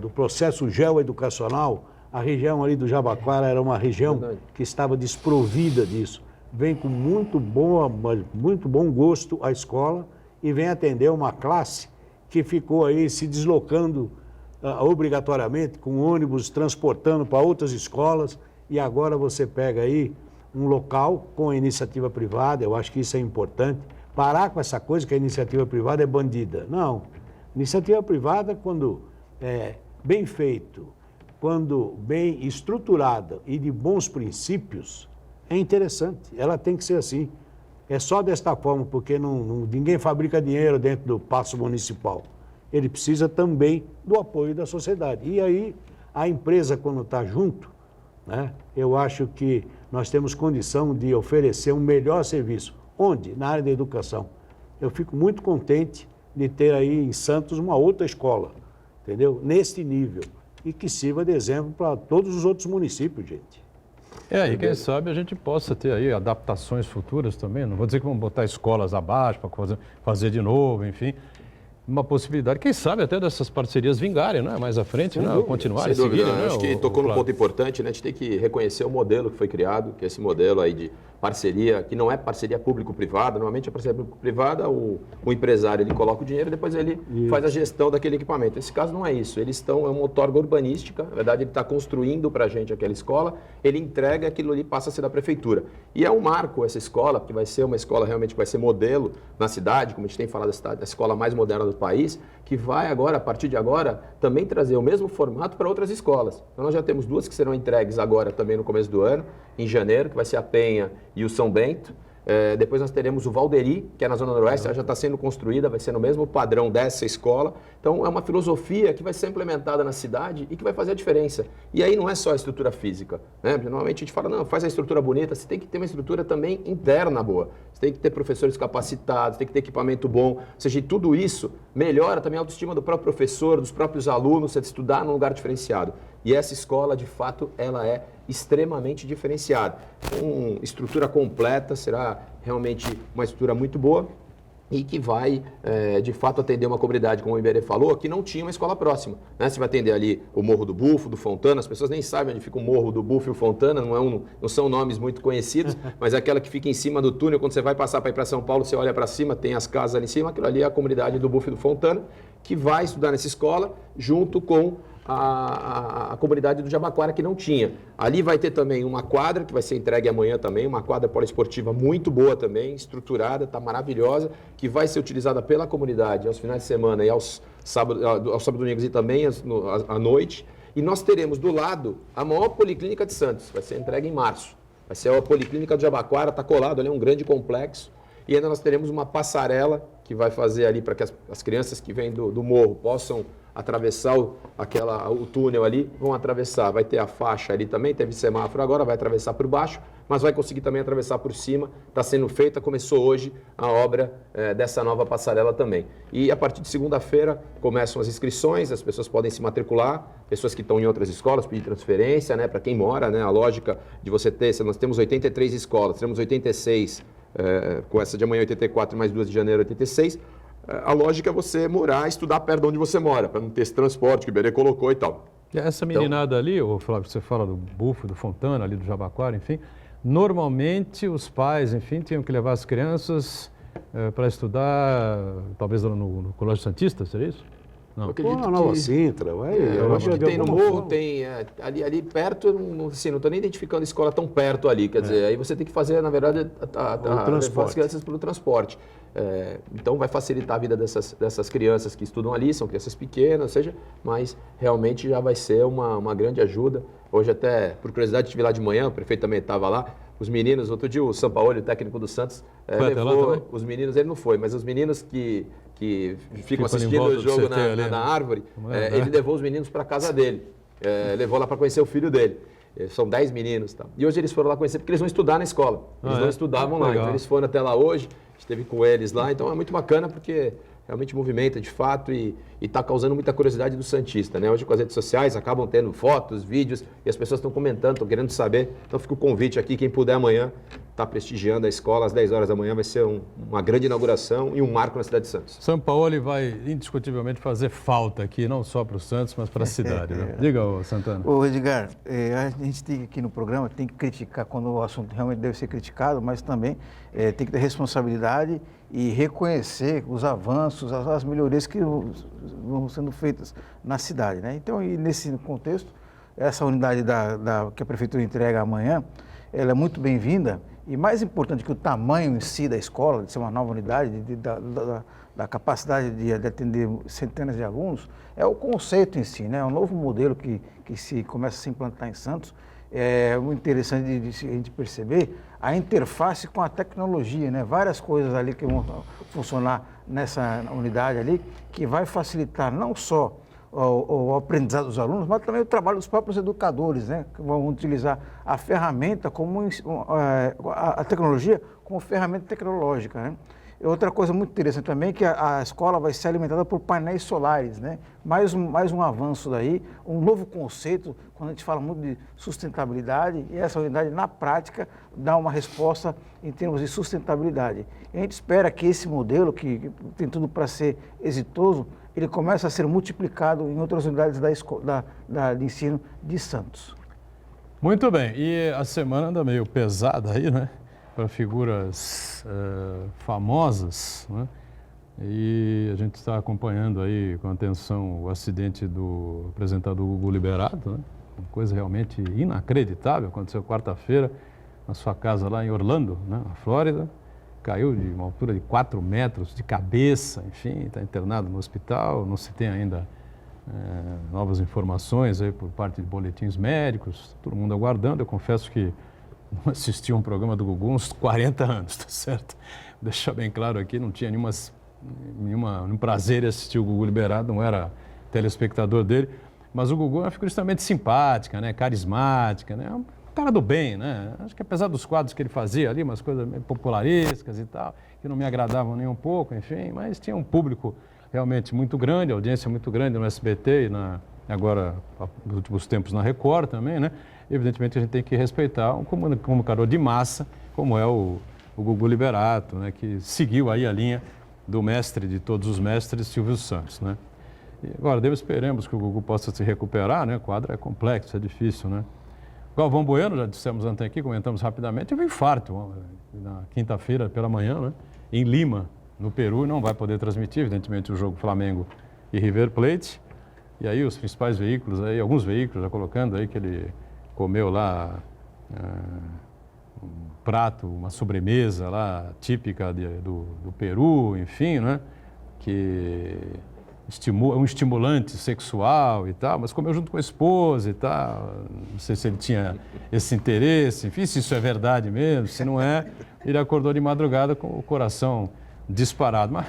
do processo geoeducacional. A região ali do Jabaquara era uma região que estava desprovida disso. Vem com muito bom gosto a escola e vem atender uma classe que ficou aí se deslocando obrigatoriamente com ônibus, transportando para outras escolas, e agora você pega aí um local com a iniciativa privada. Eu acho que isso é importante. Parar com essa coisa que a iniciativa privada é bandida. Não. Iniciativa privada, quando bem feito, quando bem estruturada e de bons princípios, é interessante. Ela tem que ser assim. É só desta forma, porque ninguém fabrica dinheiro dentro do Paço Municipal. Ele precisa também do apoio da sociedade. E aí, a empresa, quando está junto, né, eu acho que nós temos condição de oferecer um melhor serviço. Onde? Na área da educação. Eu fico muito contente de ter aí em Santos uma outra escola, entendeu? Neste nível. E que sirva de exemplo para todos os outros municípios, gente. E quem sabe a gente possa ter aí adaptações futuras também. Não vou dizer que vamos botar escolas abaixo para fazer de novo, enfim. Uma possibilidade, quem sabe até dessas parcerias vingarem, né? Mais à frente, né? Continuarem, sem dúvida, seguirem, né? Acho que tocou num ponto importante, né? A gente tem que reconhecer o modelo que foi criado, que é esse modelo aí de parceria, que não é parceria público-privada. Normalmente a parceria público-privada, o empresário ele coloca o dinheiro e depois ele faz a gestão daquele equipamento. Nesse caso não é isso, eles estão, é uma outorga urbanística, na verdade ele está construindo para a gente aquela escola, ele entrega, aquilo ali passa a ser da prefeitura. E é um marco essa escola, porque vai ser uma escola realmente que vai ser modelo na cidade, como a gente tem falado, a escola mais moderna do país, que vai agora, a partir de agora, também trazer o mesmo formato para outras escolas. Então nós já temos duas que serão entregues agora também no começo do ano, em janeiro, que vai ser a Penha e o São Bento. Depois nós teremos o Valderi, que é na Zona Noroeste, ela já está sendo construída, vai ser no mesmo padrão dessa escola. Então é uma filosofia que vai ser implementada na cidade e que vai fazer a diferença. E aí não é só a estrutura física, né? Normalmente a gente fala, não, faz a estrutura bonita, você tem que ter uma estrutura também interna boa. Você tem que ter professores capacitados, tem que ter equipamento bom. Ou seja, tudo isso melhora também a autoestima do próprio professor, dos próprios alunos, você estudar num lugar diferenciado. E essa escola, de fato, ela é extremamente diferenciada. Com estrutura completa, será realmente uma estrutura muito boa e que vai, de fato, atender uma comunidade, como o Iberê falou, que não tinha uma escola próxima. Né? Você vai atender ali o Morro do Bufo, do Fontana, as pessoas nem sabem onde fica o Morro do Bufo e o Fontana, não são nomes muito conhecidos, mas é aquela que fica em cima do túnel, quando você vai passar para ir para São Paulo, você olha para cima, tem as casas ali em cima, aquilo ali é a comunidade do Bufo e do Fontana, que vai estudar nessa escola junto com a comunidade do Jabaquara, que não tinha. Ali vai ter também uma quadra, que vai ser entregue amanhã também, uma quadra poliesportiva muito boa também, estruturada, está maravilhosa, que vai ser utilizada pela comunidade aos finais de semana e aos sábados e domingos e também à noite. E nós teremos do lado a maior policlínica de Santos, vai ser entregue em março. Vai ser a policlínica do Jabaquara, está colado ali, é um grande complexo. E ainda nós teremos uma passarela que vai fazer ali para que as crianças que vêm do morro possam atravessar o túnel ali, vão atravessar. Vai ter a faixa ali também, teve semáforo agora, vai atravessar por baixo, mas vai conseguir também atravessar por cima. Está sendo feita, começou hoje a obra dessa nova passarela também. E a partir de segunda-feira começam as inscrições, as pessoas podem se matricular, pessoas que estão em outras escolas, pedir transferência, né, para quem mora, né, a lógica de você ter, nós temos 83 escolas, temos 86, com essa de amanhã 84 mais 2 de janeiro 86, a lógica é você morar, estudar perto de onde você mora, para não ter esse transporte que o Iberê colocou e tal. E essa meninada ali, ô Flávio, você fala do Bufo, do Fontana, ali do Jabaquara, enfim, normalmente os pais, enfim, tinham que levar as crianças para estudar, talvez no Colégio Santista, seria isso? Não. Na Nova Sintra, eu acho que tem no morro, tem ali perto, não estou nem identificando a escola tão perto ali, quer dizer, aí você tem que fazer, na verdade, as crianças pelo transporte. Então vai facilitar a vida dessas crianças que estudam ali, são crianças pequenas, ou seja, mas realmente já vai ser uma grande ajuda. Hoje até, por curiosidade, estive lá de manhã, o prefeito também estava lá, os meninos, outro dia o Sampaoli, o técnico do Santos, levou os meninos, ele não foi, mas os meninos que ficam assistindo o jogo na árvore, ele levou os meninos para a casa dele, levou lá para conhecer o filho dele. São 10 meninos. Tá? E hoje eles foram lá conhecer, porque eles vão estudar na escola. Eles não estudavam lá, então eles foram até lá hoje, esteve com eles lá, então é muito bacana, porque realmente movimenta de fato e está causando muita curiosidade do santista, né? Hoje com as redes sociais acabam tendo fotos, vídeos e as pessoas estão comentando, estão querendo saber. Então fica o convite aqui, quem puder amanhã está prestigiando a escola às 10 horas da manhã, vai ser uma grande inauguração e um marco na cidade de Santos. Sampaoli vai indiscutivelmente fazer falta aqui, não só para o Santos, mas para a cidade. Né? Diga, Santana. Ô, Edgar, a gente tem aqui no programa, tem que criticar quando o assunto realmente deve ser criticado, mas também tem que ter responsabilidade e reconhecer os avanços, as melhorias que vão sendo feitas na cidade, né? Então, e nesse contexto, essa unidade que a Prefeitura entrega amanhã, ela é muito bem-vinda e mais importante que o tamanho em si da escola, de ser uma nova unidade, da capacidade de atender centenas de alunos, é o conceito em si, né? É um novo modelo que se começa a se implantar em Santos. É muito interessante de a gente perceber a interface com a tecnologia, né? Várias coisas ali que vão funcionar nessa unidade ali, que vai facilitar não só o aprendizado dos alunos, mas também o trabalho dos próprios educadores, né? Que vão utilizar a ferramenta como a tecnologia como ferramenta tecnológica, né? Outra coisa muito interessante também é que a escola vai ser alimentada por painéis solares, né? Mais um avanço daí, um novo conceito, quando a gente fala muito de sustentabilidade, e essa unidade, na prática, dá uma resposta em termos de sustentabilidade. E a gente espera que esse modelo, que tem tudo para ser exitoso, ele comece a ser multiplicado em outras unidades de ensino de Santos. Muito bem, e a semana anda meio pesada aí, né? Para figuras famosas, né? E a gente está acompanhando aí com atenção o acidente do apresentador Gugu Liberato, né? Uma coisa realmente inacreditável, aconteceu quarta-feira na sua casa lá em Orlando, né? Na Flórida, caiu de uma altura de 4 metros de cabeça, enfim, está internado no hospital, não se tem ainda novas informações aí por parte de boletins médicos, todo mundo aguardando. Eu confesso que não assisti um programa do Gugu uns 40 anos, tá certo? Vou deixar bem claro aqui, não tinha nenhum prazer em assistir o Gugu Liberato, não era telespectador dele, mas o Gugu é uma figura extremamente simpática, né? Carismática, né? Um cara do bem, né? Acho que apesar dos quadros que ele fazia ali, umas coisas meio popularescas e tal, que não me agradavam nem um pouco, enfim, mas tinha um público realmente muito grande, audiência muito grande no SBT e agora, nos últimos tempos, na Record também, né? Evidentemente a gente tem que respeitar um comunicador de massa, como é o Gugu Liberato, né? Que seguiu aí a linha do mestre de todos os mestres, Silvio Santos, né? E agora, esperemos que o Gugu possa se recuperar, né? O quadro é complexo, é difícil, né? Galvão Bueno, já dissemos antes aqui, comentamos rapidamente, teve um infarto na quinta-feira pela manhã, né? Em Lima, no Peru, não vai poder transmitir, evidentemente, o jogo Flamengo e River Plate. E aí os principais veículos, aí, alguns veículos já colocando aí que ele comeu lá um prato, uma sobremesa lá típica do Peru, enfim, né? Que é um estimulante sexual e tal, mas comeu junto com a esposa e tal. Não sei se ele tinha esse interesse, enfim, se isso é verdade mesmo, se não é, ele acordou de madrugada com o coração disparado. Mas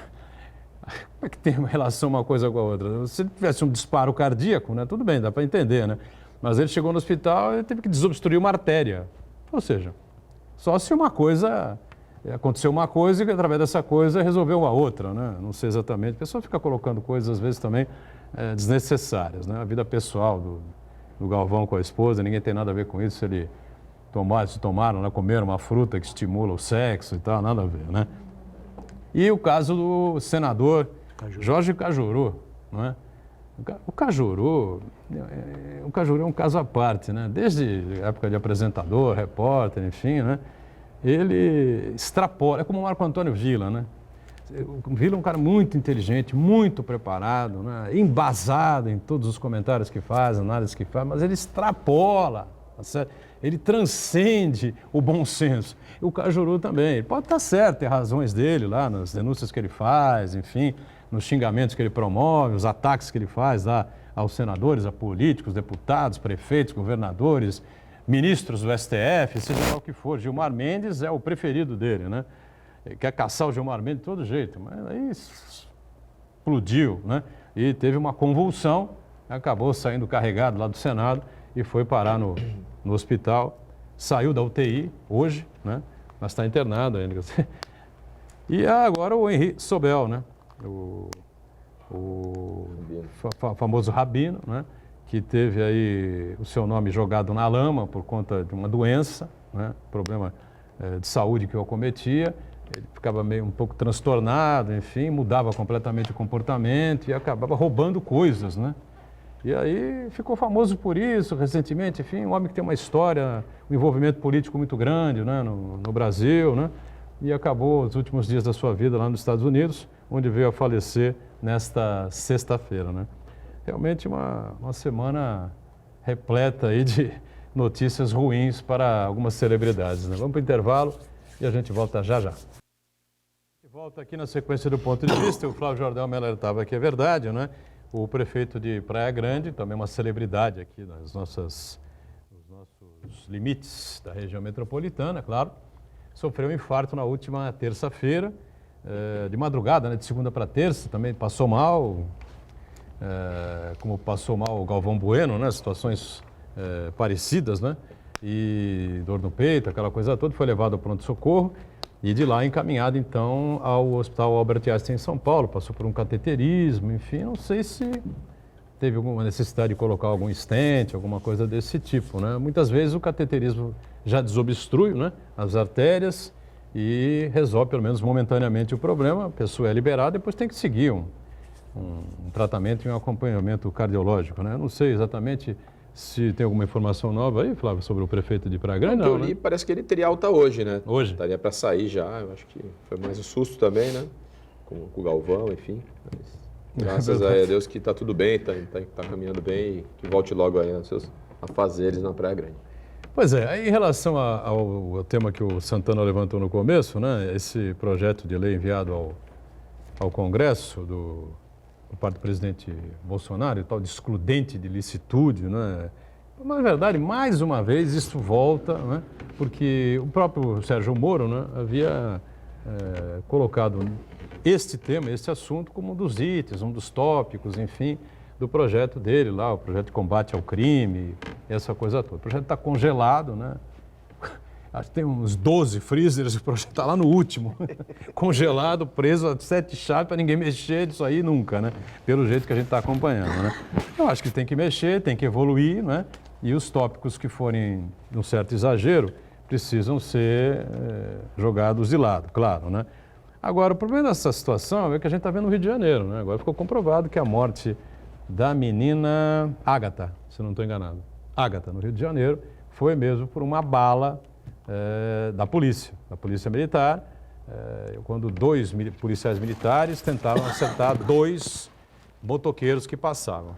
como é que tem uma relação uma coisa com a outra? Se ele tivesse um disparo cardíaco, né, tudo bem, dá para entender, né? Mas ele chegou no hospital e teve que desobstruir uma artéria. Ou seja, só se aconteceu uma coisa e através dessa coisa resolveu uma outra, né? Não sei exatamente. A pessoa fica colocando coisas às vezes também desnecessárias, né? A vida pessoal do Galvão com a esposa, ninguém tem nada a ver com isso. Se ele tomaram, né, comeram uma fruta que estimula o sexo e tal, nada a ver, né? E o caso do senador Jorge Cajuru, não é? O Cajuru é um caso à parte, né? Desde a época de apresentador, repórter, enfim, né? Ele extrapola, é como o Marco Antônio Villa, né? O Villa é um cara muito inteligente, muito preparado, né? Embasado em todos os comentários que faz, análises que faz, mas ele extrapola, tá certo? Ele transcende o bom senso. E o Cajuru também. Ele pode estar certo, tem razões dele lá nas denúncias que ele faz, enfim, nos xingamentos que ele promove, os ataques que ele faz lá aos senadores, a políticos, deputados, prefeitos, governadores, ministros do STF, seja lá o que for. Gilmar Mendes é o preferido dele, né? Ele quer caçar o Gilmar Mendes de todo jeito, mas aí explodiu, né? E teve uma convulsão, acabou saindo carregado lá do Senado e foi parar no hospital. Saiu da UTI hoje, né? Mas está internado ainda. E agora o Henri Sobel, né? o famoso Rabino, né? Que teve aí o seu nome jogado na lama por conta de uma doença, né? Problema de saúde que o acometia. Ele ficava meio um pouco transtornado, enfim, mudava completamente o comportamento e acabava roubando coisas, né? E aí ficou famoso por isso, recentemente, enfim, um homem que tem uma história, um envolvimento político muito grande, né, no Brasil, né? E acabou os últimos dias da sua vida lá nos Estados Unidos, onde veio a falecer nesta sexta-feira, né? Realmente uma semana repleta aí de notícias ruins para algumas celebridades, né? Vamos para o intervalo e a gente volta já já. Volta aqui na sequência do ponto de vista, o Flávio Jordão me alertava que é verdade, né? O prefeito de Praia Grande, também uma celebridade aqui nos nossos limites da região metropolitana, claro, sofreu um infarto na última terça-feira, de madrugada, né? De segunda para terça, também passou mal, como passou mal o Galvão Bueno, né? Situações parecidas, né? E dor no peito, aquela coisa toda, foi levado ao pronto-socorro. E de lá encaminhado, então, ao Hospital Albert Einstein em São Paulo. Passou por um cateterismo, enfim, não sei se teve alguma necessidade de colocar algum stent, alguma coisa desse tipo, né? Muitas vezes o cateterismo já desobstrui, né, as artérias e resolve, pelo menos momentaneamente, o problema. A pessoa é liberada, depois tem que seguir um tratamento e um acompanhamento cardiológico, né? Não sei exatamente se tem alguma informação nova aí, Flávio, sobre o prefeito de Praia Grande, não, né? Parece que ele teria alta hoje, né? Hoje? Estaria para sair já, eu acho que foi mais um susto também, né? Com o Galvão, enfim. Mas, graças a Deus que está tudo bem, está caminhando bem e que volte logo aí aos seus afazeres na Praia Grande. Pois é, aí em relação ao tema que o Santana levantou no começo, né? Esse projeto de lei enviado ao Congresso por parte do presidente Bolsonaro, o tal de excludente de licitude, né? Mas, na verdade, mais uma vez, isso volta, né? Porque o próprio Sérgio Moro, né, havia colocado este tema, este assunto, como um dos itens, um dos tópicos, enfim, do projeto dele lá, o projeto de combate ao crime, essa coisa toda. O projeto está congelado, né? Acho que tem uns 12 freezers, o projeto está lá no último, congelado, preso a 7 chaves para ninguém mexer disso aí nunca, né? Pelo jeito que a gente está acompanhando, né? Eu acho que tem que mexer, tem que evoluir, né? E os tópicos que forem de um certo exagero precisam ser jogados de lado, claro, né? Agora, o problema dessa situação é que a gente está vendo no Rio de Janeiro, né? Agora ficou comprovado que a morte da menina Ágata, se não estou enganado, Ágata, no Rio de Janeiro, foi mesmo por uma bala da polícia militar, quando 2 policiais militares tentaram acertar 2 motoqueiros que passavam.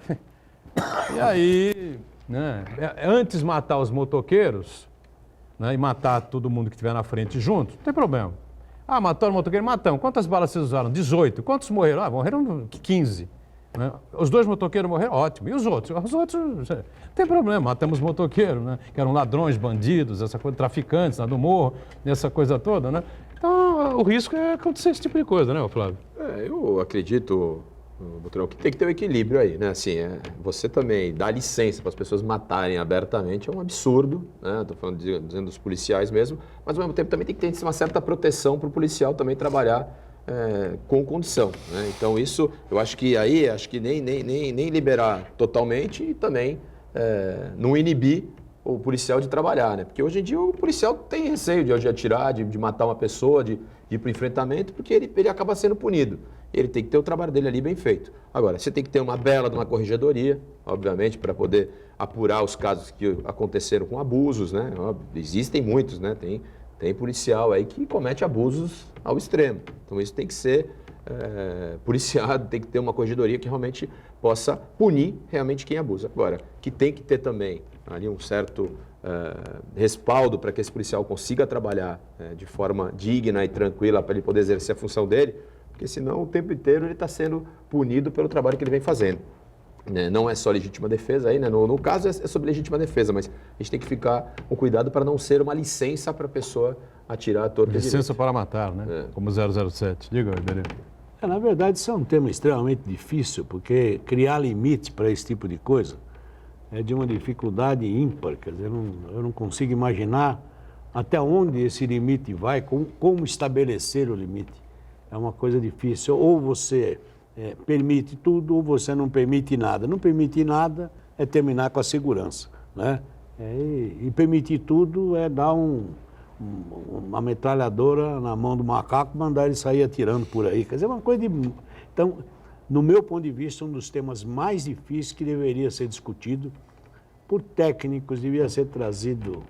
E aí, né, antes matar os motoqueiros, né, e matar todo mundo que estiver na frente junto, não tem problema. Ah, mataram o motoqueiro? Matamos. Quantas balas vocês usaram? 18. Quantos morreram? Ah, morreram 15. Né? Os 2 motoqueiros morreram? Ótimo. E os outros? Os outros, não tem problema, matamos motoqueiros, né? Que eram ladrões, bandidos, essa coisa, traficantes lá do morro, essa coisa toda, né? Então, o risco é acontecer esse tipo de coisa, né, Flávio? Eu acredito, doutor, que tem que ter um equilíbrio aí, né? Assim, você também dar licença para as pessoas matarem abertamente é um absurdo, né? Estou falando dizendo dos policiais mesmo, mas ao mesmo tempo também tem que ter uma certa proteção para o policial também trabalhar com condição, né? Então isso, eu acho que aí, nem liberar totalmente e também não inibir o policial de trabalhar, né? Porque hoje em dia o policial tem receio de atirar, de matar uma pessoa, de ir para o enfrentamento, porque ele acaba sendo punido. Ele tem que ter o trabalho dele ali bem feito. Agora, você tem que ter uma bela de uma corregedoria, obviamente, para poder apurar os casos que aconteceram com abusos, né? Existem muitos, né? Tem policial aí que comete abusos ao extremo. Então isso tem que ser policiado, tem que ter uma corregedoria que realmente possa punir realmente quem abusa. Agora, que tem que ter também ali um certo respaldo para que esse policial consiga trabalhar de forma digna e tranquila para ele poder exercer a função dele, porque senão o tempo inteiro ele está sendo punido pelo trabalho que ele vem fazendo. Não é só legítima defesa aí, né? No caso é sobre legítima defesa, mas a gente tem que ficar com cuidado para não ser uma licença para a pessoa atirar a torta direita. Licença para matar, né? Como 007. Diga, Iberê. Na verdade, isso é um tema extremamente difícil, porque criar limite para esse tipo de coisa é de uma dificuldade ímpar. Quer dizer, eu não consigo imaginar até onde esse limite vai, como estabelecer o limite. É uma coisa difícil. Ou você permite tudo, ou você não permite nada. Não permitir nada é terminar com a segurança, né? E permitir tudo é dar uma metralhadora na mão do macaco e mandar ele sair atirando por aí. Quer dizer, é uma coisa de... Então, no meu ponto de vista, um dos temas mais difíceis que deveria ser discutido por técnicos, devia ser trazido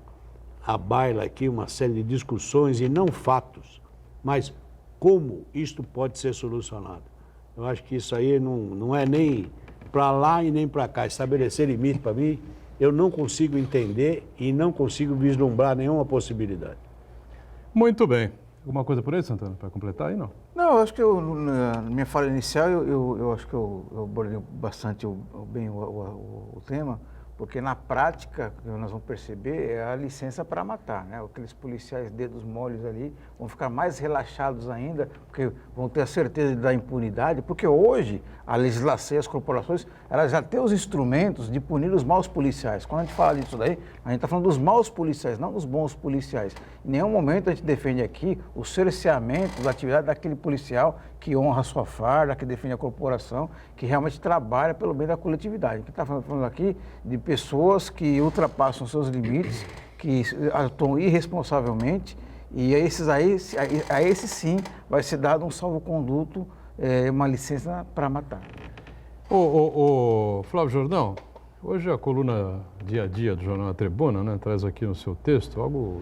à baila aqui uma série de discussões e não fatos, mas como isto pode ser solucionado. Eu acho que isso aí não é nem para lá e nem para cá. Estabelecer limite, para mim, eu não consigo entender e não consigo vislumbrar nenhuma possibilidade. Muito bem. Alguma coisa por aí, Santana, para completar aí, não? Não, eu acho que na minha fala inicial eu acho que eu abordei bastante bem o tema, porque na prática, o que nós vamos perceber é a licença para matar, né? Aqueles policiais dedos moles ali vão ficar mais relaxados ainda, porque vão ter a certeza da impunidade, porque hoje a legislação e as corporações, elas já têm os instrumentos de punir os maus policiais. Quando a gente fala disso daí, a gente está falando dos maus policiais, não dos bons policiais. Em nenhum momento a gente defende aqui o cerceamento da atividade daquele policial que honra a sua farda, que defende a corporação, que realmente trabalha pelo bem da coletividade. A gente está falando aqui de pessoas que ultrapassam seus limites, que atuam irresponsavelmente, e a esses sim vai ser dado um salvo-conduto, uma licença para matar. Ô, Flávio Jordão, hoje a coluna Dia a Dia do Jornal A Tribuna, né, traz aqui no seu texto algo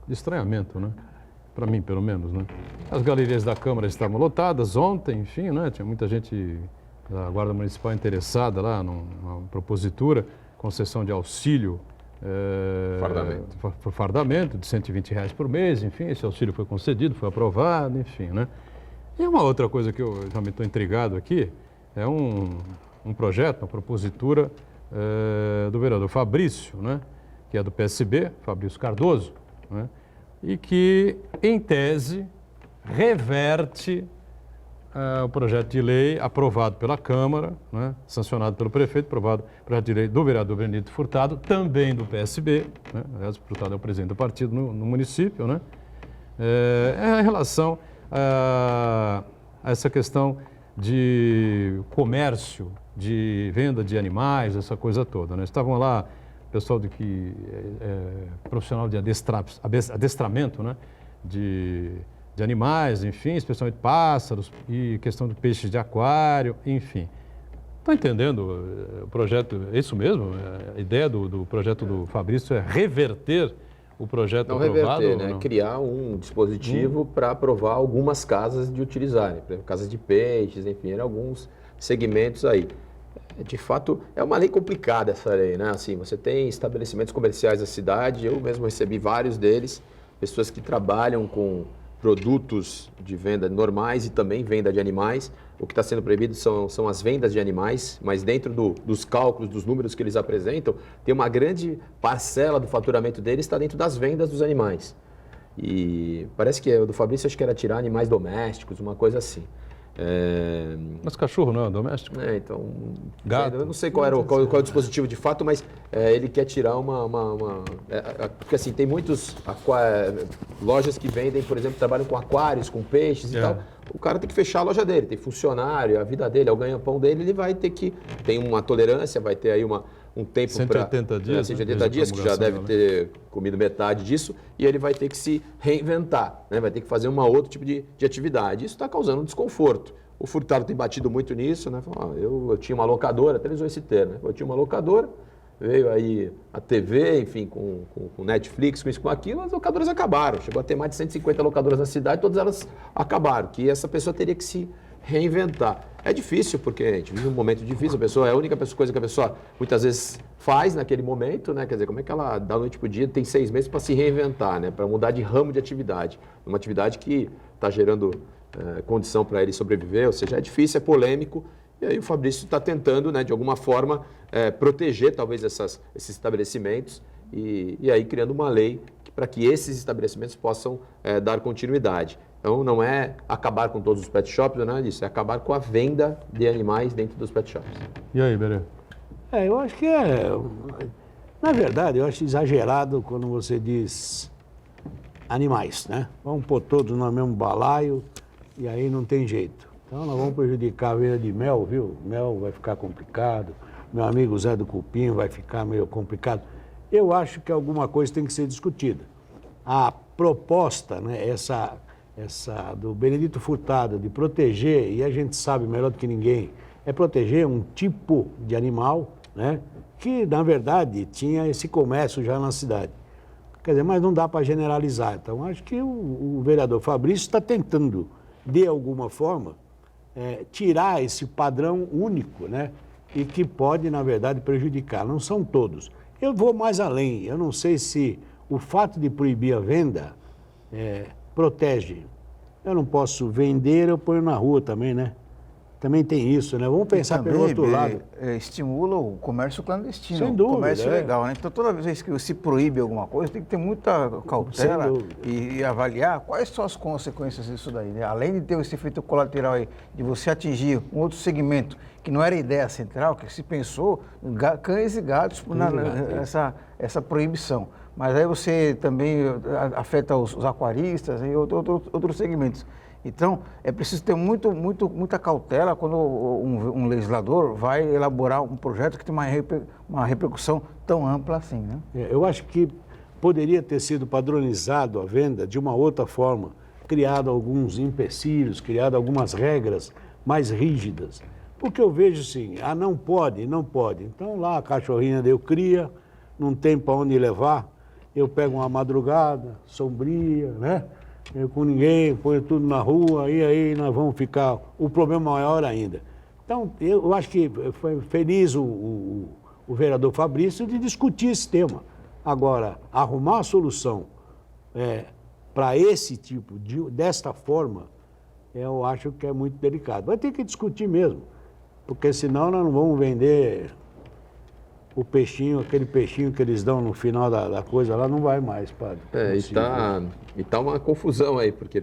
de estranhamento, né? Para mim, pelo menos, né? As galerias da Câmara estavam lotadas ontem, enfim, né? Tinha muita gente da Guarda Municipal interessada lá numa propositura, concessão de auxílio por fardamento de R$120 por mês, enfim, esse auxílio foi concedido, foi aprovado, enfim, né? E uma outra coisa que eu também estou intrigado aqui, é um projeto, uma propositura do vereador Fabrício, né? Que é do PSB, Fabrício Cardoso, né? E que, em tese, reverte o projeto de lei aprovado pela Câmara, né, sancionado pelo prefeito, aprovado o projeto de lei do vereador Benedito Furtado, também do PSB, né, aliás, o Furtado é o presidente do partido no município, né, em relação a essa questão de comércio, de venda de animais, essa coisa toda, né. Estavam lá pessoal profissional de adestramento, né, de animais, enfim, especialmente pássaros e questão de peixes de aquário, enfim. Está entendendo o projeto? É isso mesmo? A ideia do projeto do Fabrício é reverter o projeto não aprovado? Reverter, né? Criar um dispositivo para aprovar algumas casas de utilizarem, por exemplo, casas de peixes, enfim, alguns segmentos aí. De fato, é uma lei complicada essa lei, né? Assim, você tem estabelecimentos comerciais da cidade, eu mesmo recebi vários deles, pessoas que trabalham com produtos de venda normais e também venda de animais. O que está sendo proibido são as vendas de animais, mas dentro dos cálculos, dos números que eles apresentam, tem uma grande parcela do faturamento deles está dentro das vendas dos animais. E parece que o do Fabrício acho que era tirar animais domésticos, uma coisa assim. Mas cachorro não é doméstico? Então, gato. Eu não sei qual é o dispositivo de fato, mas ele quer tirar porque assim, tem muitas lojas que vendem, por exemplo, trabalham com aquários, com peixes e tal. O cara tem que fechar a loja dele, tem funcionário, a vida dele, é o ganha-pão dele, ele vai ter que... Tem uma tolerância, vai ter aí um tempo para... 180 dias, 180 dias, que já deve ter comido metade disso, e ele vai ter que se reinventar, né? Vai ter que fazer um outro tipo de atividade. Isso está causando um desconforto. O Furtado tem batido muito nisso, né? Falou, eu tinha uma locadora, até ele usou esse termo, né? Eu tinha uma locadora, veio aí a TV, enfim, com Netflix, com isso, com aquilo, as locadoras acabaram. Chegou a ter mais de 150 locadoras na cidade, todas elas acabaram, que essa pessoa teria que se reinventar. É difícil, porque a gente vive um momento difícil, a pessoa é a única coisa que a pessoa muitas vezes faz naquele momento, né? Quer dizer, como é que ela, da noite para o dia, tem 6 meses para se reinventar, né? Para mudar de ramo de atividade. Uma atividade que está gerando condição para ele sobreviver, ou seja, é difícil, é polêmico, e aí o Fabrício está tentando, né, de alguma forma, proteger talvez esses estabelecimentos e aí criando uma lei para que esses estabelecimentos possam dar continuidade. Então, não é acabar com todos os pet shops, não é nada disso, é acabar com a venda de animais dentro dos pet shops. E aí, Berê? Eu acho que na verdade, eu acho exagerado quando você diz animais, né? Vamos pôr todos no mesmo balaio E aí não tem jeito. Então nós vamos prejudicar a venda de mel, viu? Mel vai ficar complicado. Meu amigo Zé do Cupim vai ficar meio complicado. Eu acho que alguma coisa tem que ser discutida. A proposta, né, essa do Benedito Furtado, de proteger, e a gente sabe melhor do que ninguém, é proteger um tipo de animal, né, que, na verdade, tinha esse comércio já na cidade. Quer dizer, mas não dá para generalizar. Então, acho que o vereador Fabrício está tentando, de alguma forma, tirar esse padrão único, né, e que pode, na verdade, prejudicar. Não são todos. Eu vou mais além. Eu não sei se o fato de proibir a venda protege. Eu não posso vender, eu ponho na rua também, né? Também tem isso, né? Vamos pensar pelo outro lado. Estimula o comércio clandestino, Sem dúvida, o comércio ilegal, né? Então, toda vez que se proíbe alguma coisa, tem que ter muita cautela e avaliar quais são as consequências disso daí, né? Além de ter esse efeito colateral aí, de você atingir um outro segmento que não era a ideia central, que se pensou cães e gatos essa proibição. Mas aí você também afeta os aquaristas e outros segmentos. Então, é preciso ter muita cautela quando um legislador vai elaborar um projeto que tem uma repercussão tão ampla assim, né? Eu acho que poderia ter sido padronizado a venda de uma outra forma, criado alguns empecilhos, criado algumas regras mais rígidas. Porque eu vejo assim, não pode. Então lá a cachorrinha eu cria, não tem para onde levar, eu pego uma madrugada, sombria, né? Eu com ninguém, ponho tudo na rua, e aí nós vamos ficar, o problema maior ainda. Então, eu acho que foi feliz o vereador Fabrício de discutir esse tema. Agora, arrumar a solução para esse tipo, desta forma, eu acho que é muito delicado. Vai ter que discutir mesmo, porque senão nós não vamos vender o peixinho, aquele peixinho que eles dão no final da coisa lá, não vai mais, padre. E tá uma confusão aí, porque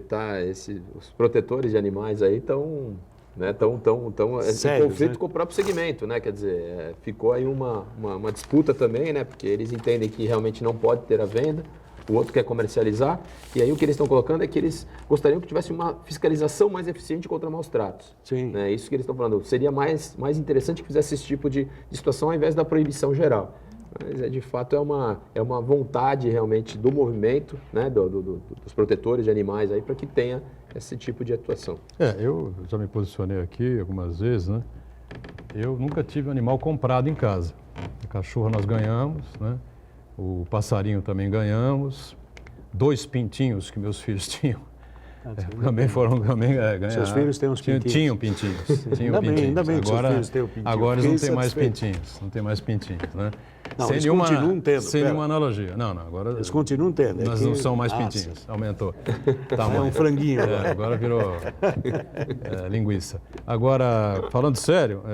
os protetores de animais aí estão em conflito, né, com o próprio segmento, né? Quer dizer, ficou aí uma disputa também, né? Porque eles entendem que realmente não pode ter a venda, o outro quer comercializar, e aí o que eles estão colocando é que eles gostariam que tivesse uma fiscalização mais eficiente contra maus tratos. Sim. Né? Isso que eles estão falando. Seria mais interessante que fizesse esse tipo de situação ao invés da proibição geral. Mas, de fato, é uma vontade realmente do movimento, né? Dos protetores de animais aí, para que tenha esse tipo de atuação. Eu já me posicionei aqui algumas vezes, né? Eu nunca tive um animal comprado em casa. A cachorra nós ganhamos, né? O passarinho também ganhamos. 2 pintinhos que meus filhos tinham. Também ganharam. Seus filhos têm uns pintinhos? Tinham pintinhos. Ainda bem que seus filhos têm o pintinho. Agora eles não têm mais pintinhos. Não tem mais pintinhos, né? Não, eles continuam tendo. Sem nenhuma analogia. Não, agora... Eles continuam tendo. Mas não são mais pintinhos. Aumentou. É um franguinho. Agora virou linguiça. Agora, falando sério,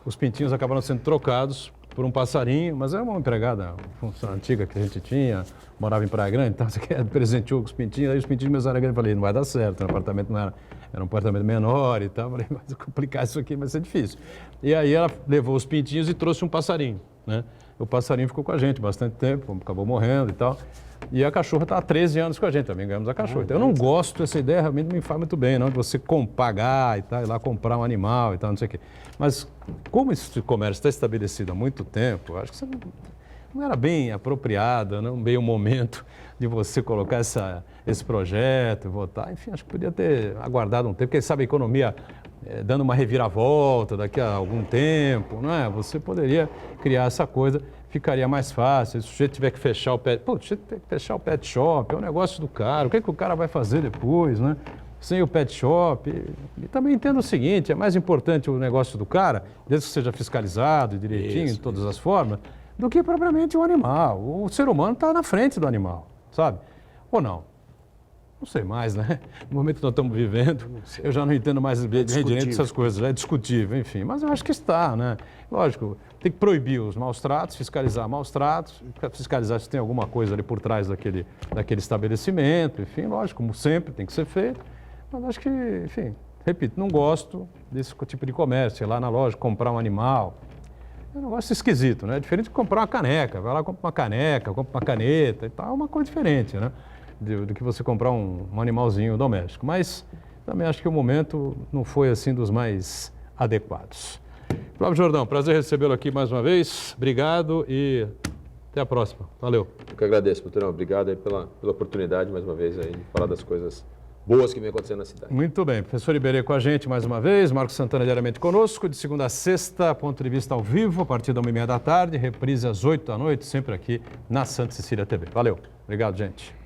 os pintinhos acabaram sendo trocados por um passarinho, mas é uma empregada, uma função antiga que a gente tinha, morava em Praia Grande, então você presenteou com os pintinhos, aí os pintinhos meus eram grandes, falei, não vai dar certo, o apartamento não era um apartamento menor e tal, falei, vai complicar isso aqui, vai ser difícil. E aí ela levou os pintinhos e trouxe um passarinho, né? O passarinho ficou com a gente bastante tempo, acabou morrendo e tal, e a cachorra está há 13 anos com a gente, também ganhamos a cachorra. Então eu não gosto, essa ideia realmente não me faz muito bem, não, de você pagar e tal, ir lá comprar um animal e tal, não sei o quê. Mas como esse comércio está estabelecido há muito tempo, acho que você não era bem apropriada, não bem o momento de você colocar esse projeto, votar. Enfim, acho que podia ter aguardado um tempo, porque sabe a economia dando uma reviravolta daqui a algum tempo, não é? Você poderia criar essa coisa, ficaria mais fácil. Se o sujeito tiver que fechar o pet, pet shop, é um negócio do cara, o que o cara vai fazer depois, né? Sem o pet shop. E também entendo o seguinte, é mais importante o negócio do cara, desde que seja fiscalizado direitinho, de todas as formas, do que propriamente o animal. O ser humano está na frente do animal, sabe? Ou não? Não sei mais, né? No momento que nós estamos vivendo, eu já não entendo mais direito dessas coisas, é discutível, enfim. Mas eu acho que está, né? Lógico, tem que proibir os maus tratos, fiscalizar maus tratos, fiscalizar se tem alguma coisa ali por trás daquele estabelecimento, enfim, lógico, como sempre, tem que ser feito. Mas acho que, enfim, repito, não gosto desse tipo de comércio, ir lá na loja comprar um animal. É um negócio esquisito, né? É diferente de comprar uma caneca. Vai lá, compra uma caneca, compra uma caneta e tal, é uma coisa diferente, né? Do que você comprar um animalzinho doméstico. Mas também acho que o momento não foi assim dos mais adequados. Flávio Jordão, prazer recebê-lo aqui mais uma vez. Obrigado e até a próxima. Valeu. Eu que agradeço, Buturão. Obrigado aí pela oportunidade, mais uma vez, aí, de falar das coisas boas que vem acontecendo na cidade. Muito bem. Professor Iberê com a gente mais uma vez. Marcos Santana diariamente conosco, de segunda a sexta, ponto de vista ao vivo, a partir da 1h30 da tarde, reprise às 8 da noite, sempre aqui na Santa Cecília TV. Valeu. Obrigado, gente.